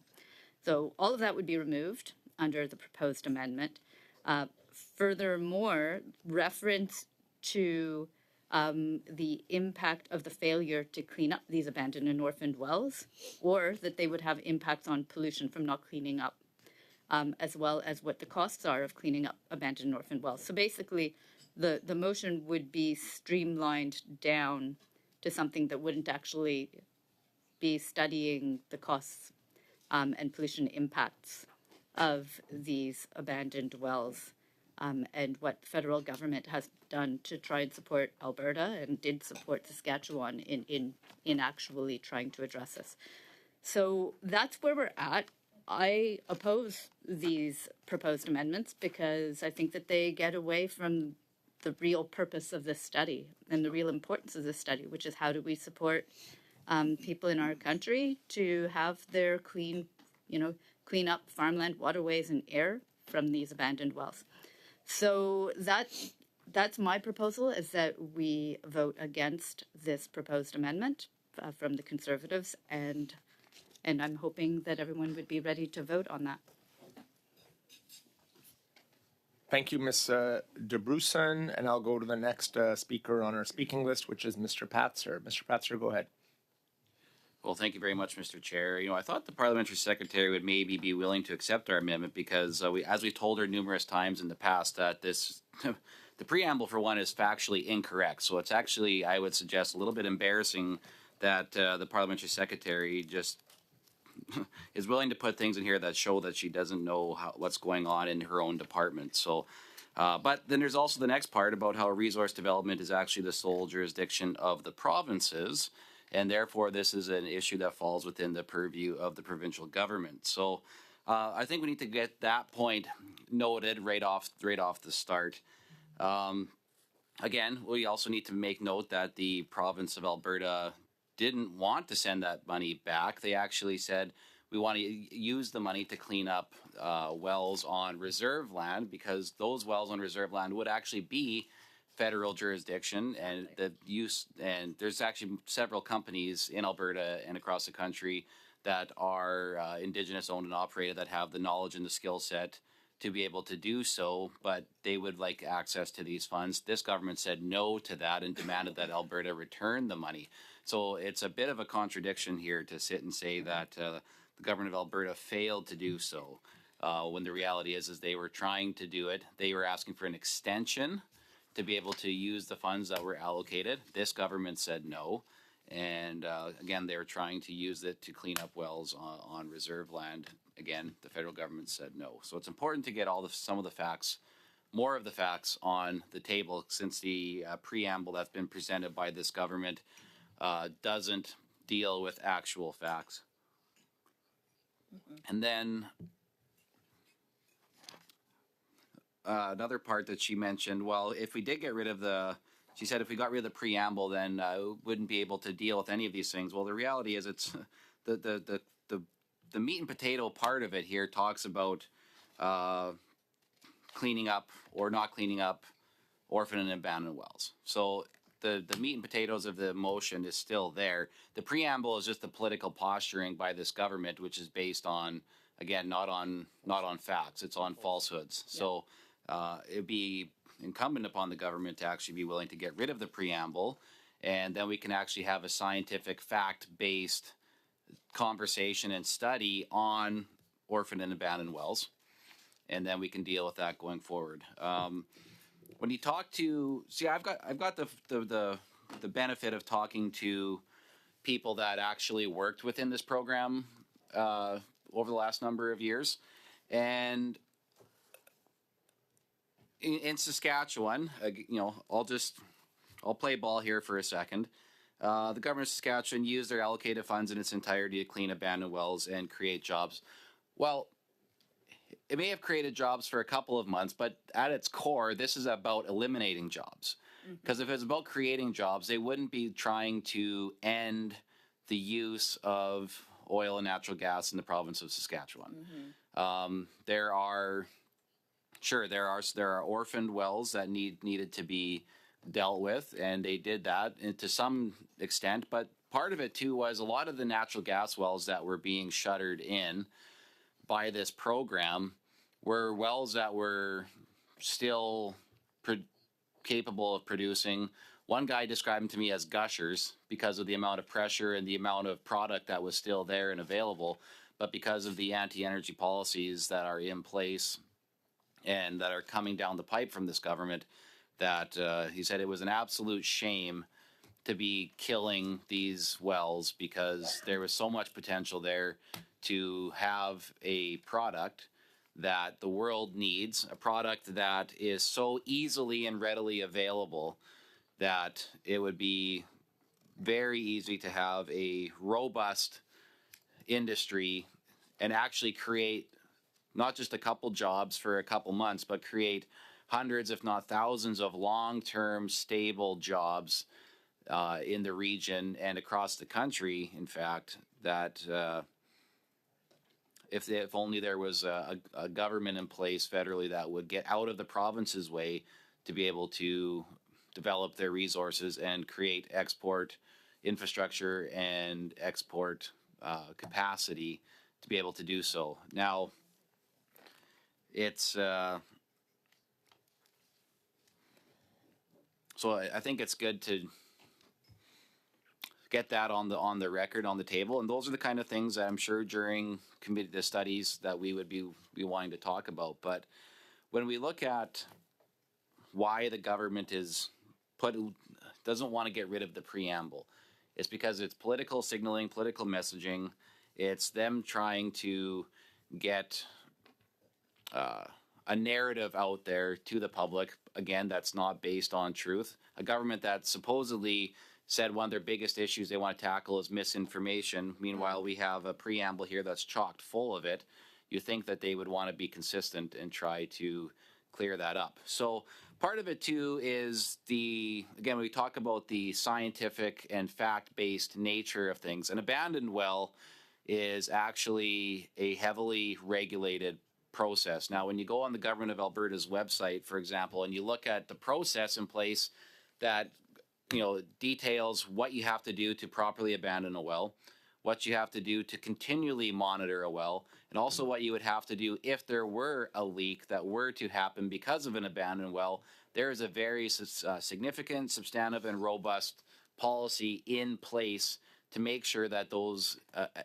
Speaker 14: So all of that would be removed under the proposed amendment. Furthermore, reference to the impact of the failure to clean up these abandoned and orphaned wells, or that they would have impacts on pollution from not cleaning up, as well as what the costs are of cleaning up abandoned and orphaned wells. So basically, the motion would be streamlined down to something that wouldn't actually be studying the costs and pollution impacts of these abandoned wells, and what the federal government has done to try and support Alberta and did support Saskatchewan in actually trying to address this. So that's where we're at. I oppose these proposed amendments because I think that they get away from the real purpose of this study and the real importance of this study, which is how do we support people in our country to have their clean up farmland, waterways, and air from these abandoned wells. So that's my proposal, is that we vote against this proposed amendment from the Conservatives, and I'm hoping that everyone would be ready to vote on that.
Speaker 1: Thank you, Ms. DeBruson, and I'll go to the next speaker on our speaking list, which is Mr. Patzer. Mr. Patzer, go ahead.
Speaker 11: Well, thank you very much, Mr. Chair. I thought the parliamentary secretary would maybe be willing to accept our amendment because, as we told her numerous times in the past, that the preamble, for one, is factually incorrect. So it's actually, I would suggest, a little bit embarrassing that the parliamentary secretary just is willing to put things in here that show that she doesn't know what's going on in her own department. So, but then there's also the next part about how resource development is actually the sole jurisdiction of the provinces, and therefore this is an issue that falls within the purview of the provincial government. So I think we need to get that point noted right off the start. Again, we also need to make note that the province of Alberta didn't want to send that money back. They actually said, we want to use the money to clean up wells on reserve land, because those wells on reserve land would actually be federal jurisdiction, and and there's actually several companies in Alberta and across the country that are Indigenous owned and operated that have the knowledge and the skill set to be able to do so, but they would like access to these funds. This government said no to that and demanded that Alberta return the money. So it's a bit of a contradiction here to sit and say that the government of Alberta failed to do so, when the reality is they were trying to do it. They were asking for an extension to be able to use the funds that were allocated. This government said no. And again, they were trying to use it to clean up wells on reserve land. Again, the federal government said no. So it's important to get some of the facts, more of the facts on the table, since the preamble that's been presented by this government doesn't deal with actual facts. And then another part that she mentioned, well, if we did get rid of she said if we got rid of the preamble, then we wouldn't be able to deal with any of these things. Well, the reality is it's the meat and potato part of it here talks about cleaning up or not cleaning up orphan and abandoned wells. So the meat and potatoes of the motion is still there. The preamble is just the political posturing by this government, which is based on, again, not on facts. It's on falsehoods. Yeah. So it'd be incumbent upon the government to actually be willing to get rid of the preamble, and then we can actually have a scientific, fact-based conversation and study on orphan and abandoned wells, and then we can deal with that going forward. When you talk to, I've got the benefit of talking to people that actually worked within this program over the last number of years, and in Saskatchewan, I'll play ball here for a second. The government of Saskatchewan used their allocated funds in its entirety to clean abandoned wells and create jobs. Well, it may have created jobs for a couple of months, but at its core, this is about eliminating jobs. Because if it's about creating jobs, they wouldn't be trying to end the use of oil and natural gas in the province of Saskatchewan. There are orphaned wells that needed to be dealt with, and they did that to some extent. But part of it too was a lot of the natural gas wells that were being shuttered in by this program were wells that were still capable of producing One guy described them to me as gushers because of the amount of pressure and the amount of product that was still there and available, but because of the anti-energy policies that are in place and that are coming down the pipe from this government, that he said it was an absolute shame to be killing these wells because there was so much potential there to have a product that the world needs, a product that is so easily and readily available that it would be very easy to have a robust industry and actually create not just a couple jobs for a couple months, but create hundreds, if not thousands, of long-term stable jobs in the region and across the country. In fact, that if only there was a government in place federally that would get out of the province's way to be able to develop their resources and create export infrastructure and export capacity to be able to do so. Now, it's so I think it's good to get that on the record, on the table, and those are the kind of things that I'm sure during the studies that we would be wanting to talk about. But when we look at why the government doesn't want to get rid of the preamble, it's because it's political signaling, political messaging. It's them trying to get a narrative out there to the public, again, that's not based on truth. A government that supposedly said one of their biggest issues they want to tackle is misinformation. Meanwhile, we have a preamble here that's chocked full of it. You think that they would want to be consistent and try to clear that up. So part of it too is again, we talk about the scientific and fact-based nature of things. An abandoned well is actually a heavily regulated process. Now, when you go on the Government of Alberta's website, for example, and you look at the process in place that details what you have to do to properly abandon a well, what you have to do to continually monitor a well, and also what you would have to do if there were a leak that were to happen because of an abandoned well. There is a very significant, substantive, and robust policy in place to make sure that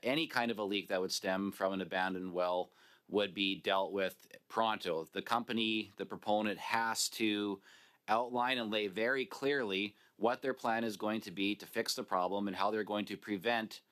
Speaker 11: any kind of a leak that would stem from an abandoned well would be dealt with pronto. The company, the proponent, has to outline and lay very clearly what their plan is going to be to fix the problem and how they're going to prevent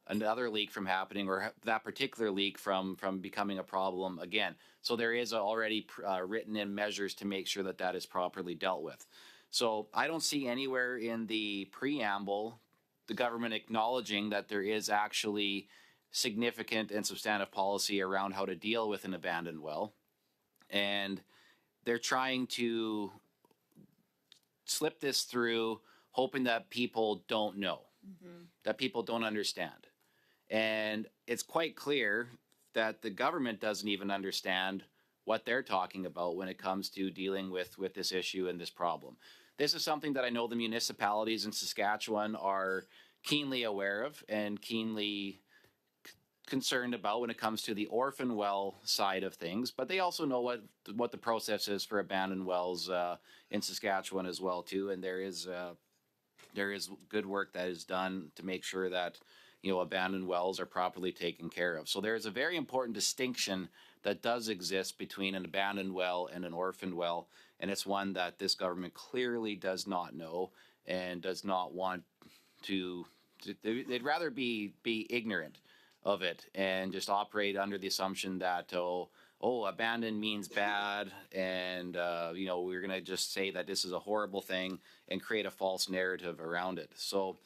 Speaker 11: another leak from happening or that particular leak from becoming a problem again. So there is already written in measures to make sure that that is properly dealt with. So I don't see anywhere in the preamble the government acknowledging that there is actually significant and substantive policy around how to deal with an abandoned well. And they're trying to slip this through, hoping that people don't know, that people don't understand. And it's quite clear that the government doesn't even understand what they're talking about when it comes to dealing with this issue and this problem. This is something that I know the municipalities in Saskatchewan are keenly aware of and keenly concerned about when it comes to the orphan well side of things, but they also know what the process is for abandoned wells in Saskatchewan as well too, and there is good work that is done to make sure that abandoned wells are properly taken care of. So there is a very important distinction that does exist between an abandoned well and an orphaned well, and it's one that this government clearly does not know and does not want to. They'd rather be ignorant of it and just operate under the assumption that abandoned means bad, and we're going to just say that this is a horrible thing and create a false narrative around it. So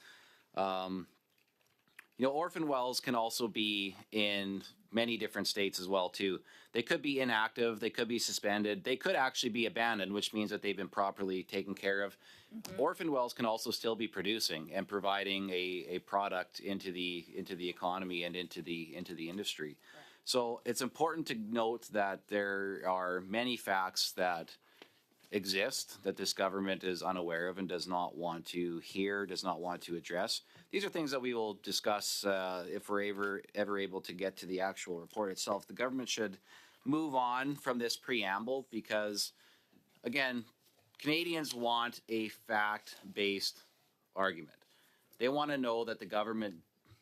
Speaker 11: orphan wells can also be in many different states as well too. They could be inactive, they could be suspended, they could actually be abandoned, which means that they've been properly taken care of. Orphan wells can also still be producing and providing a product into the economy and into the industry. Right. So it's important to note that there are many facts that exist that this government is unaware of and does not want to hear, does not want to address. These are things that we will discuss if we're ever able to get to the actual report itself. The government should move on from this preamble because, again, Canadians want a fact-based argument. They want to know that the government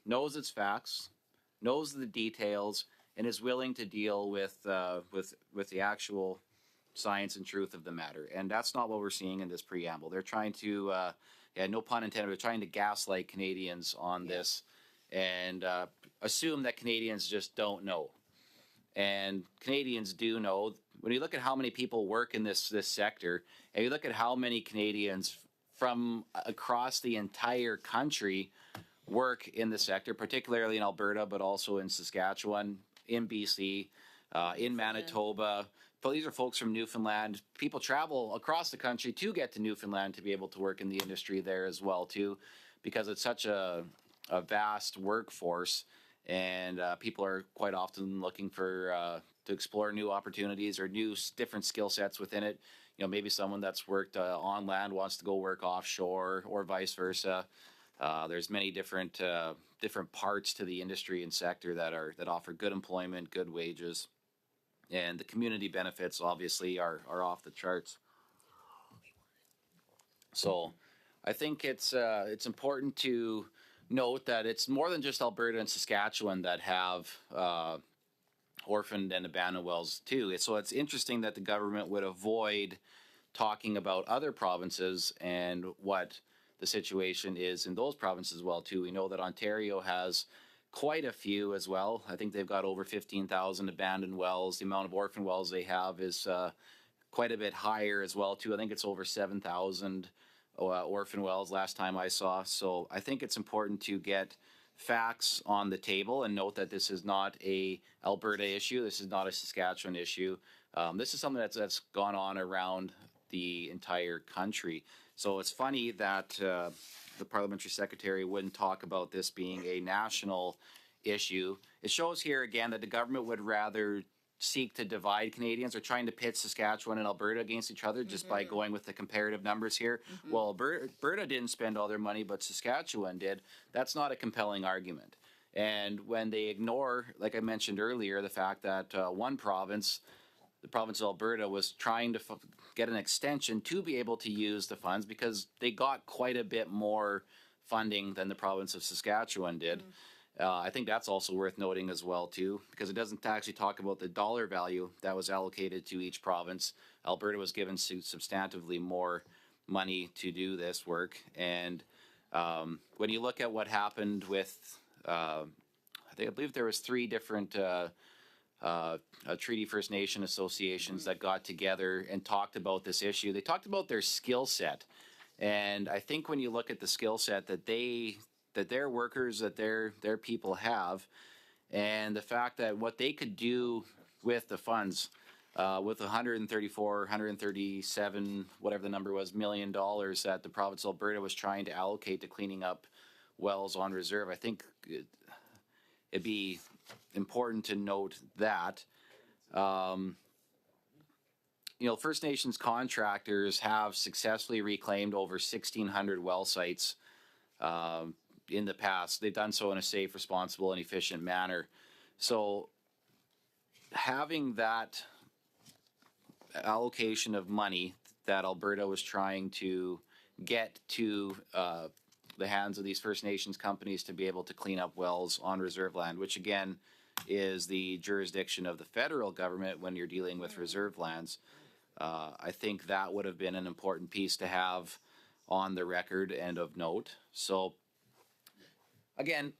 Speaker 11: knows its facts, knows the details, and is willing to deal with the actual science and truth of the matter. And that's not what we're seeing in this preamble. They're trying to, no pun intended, they're trying to gaslight Canadians on this and assume that Canadians just don't know. And Canadians do know. When you look at how many people work in this sector, and you look at how many Canadians from across the entire country work in the sector, particularly in Alberta, but also in Saskatchewan, in BC, in Manitoba. But these are folks from Newfoundland. People travel across the country to get to Newfoundland to be able to work in the industry there as well, too, because it's such a vast workforce. And people are quite often looking for to explore new opportunities or different skill sets within it. You know, maybe someone that's worked on land wants to go work offshore, or vice versa. There's many different parts to the industry and sector that offer good employment, good wages, and the community benefits obviously are off the charts. So, I think it's important to note that it's more than just Alberta and Saskatchewan that have orphaned and abandoned wells too. So it's interesting that the government would avoid talking about other provinces and what the situation is in those provinces as well too. We know that Ontario has quite a few as well. I think they've got over 15,000 abandoned wells. The amount of orphan wells they have is quite a bit higher as well too. I think it's over 7,000 orphan wells last time I saw. So I think it's important to get facts on the table and note that this is not a Alberta issue. This is not a Saskatchewan issue. This is something that's gone on around the entire country. So it's funny that the parliamentary secretary wouldn't talk about this being a national issue. It shows here again that the government would rather seek to divide Canadians, or trying to pit Saskatchewan and Alberta against each other just by going with the comparative numbers here. Well, Alberta didn't spend all their money, but Saskatchewan did. That's not a compelling argument. And when they ignore, like I mentioned earlier, the fact that one province, the province of Alberta, was trying to get an extension to be able to use the funds because they got quite a bit more funding than the province of Saskatchewan did. I think that's also worth noting as well, too, because it doesn't actually talk about the dollar value that was allocated to each province. Alberta was given substantively more money to do this work. And when you look at what happened with, I believe there was 3 different Treaty First Nation associations that got together and talked about this issue. They talked about their skill set. And I think when you look at the skill set that their workers, that their people have, and the fact that what they could do with the funds, with 137, whatever the number was, $1 million that the province of Alberta was trying to allocate to cleaning up wells on reserve, I think it'd be important to note that. First Nations contractors have successfully reclaimed over 1,600 well sites in the past. They've done so in a safe, responsible, and efficient manner. So having that allocation of money that Alberta was trying to get to the hands of these First Nations companies to be able to clean up wells on reserve land, which again is the jurisdiction of the federal government when you're dealing with reserve lands. I think that would have been an important piece to have on the record and of note. So again,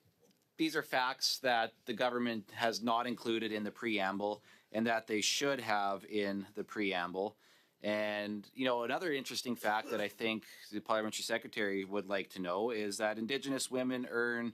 Speaker 11: these are facts that the government has not included in the preamble and that they should have in the preamble. And, another interesting fact that I think the parliamentary secretary would like to know is that Indigenous women earn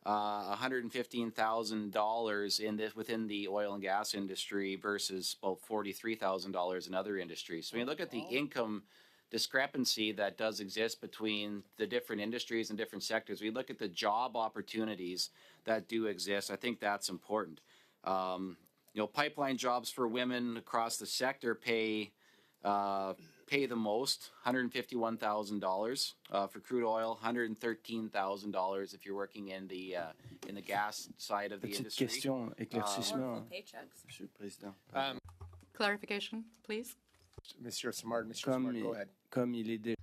Speaker 11: $115,000 within the oil and gas industry versus about $43,000 in other industries. So when you look at the income discrepancy that does exist between the different industries and different sectors, we look at the job opportunities that do exist. I think that's important. Pipeline jobs for women across the sector pay the most, $151,000 for crude oil, $113,000 if you're working in the gas side of the industry.
Speaker 7: Question, éclaircissement,
Speaker 3: Clarification, please.
Speaker 1: Monsieur Simard, Mr. Simard, go ahead.
Speaker 17: Comme il est déjà.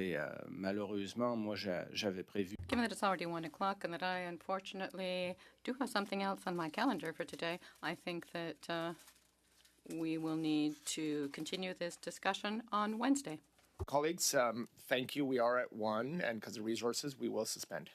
Speaker 17: Et malheureusement, moi, j'avais prévu.
Speaker 3: Given that it's already 1 o'clock and that I unfortunately do have something else on my calendar for today, I think that we will need to continue this discussion on Wednesday.
Speaker 1: Colleagues, thank you. We are at 1, and because of resources, we will suspend.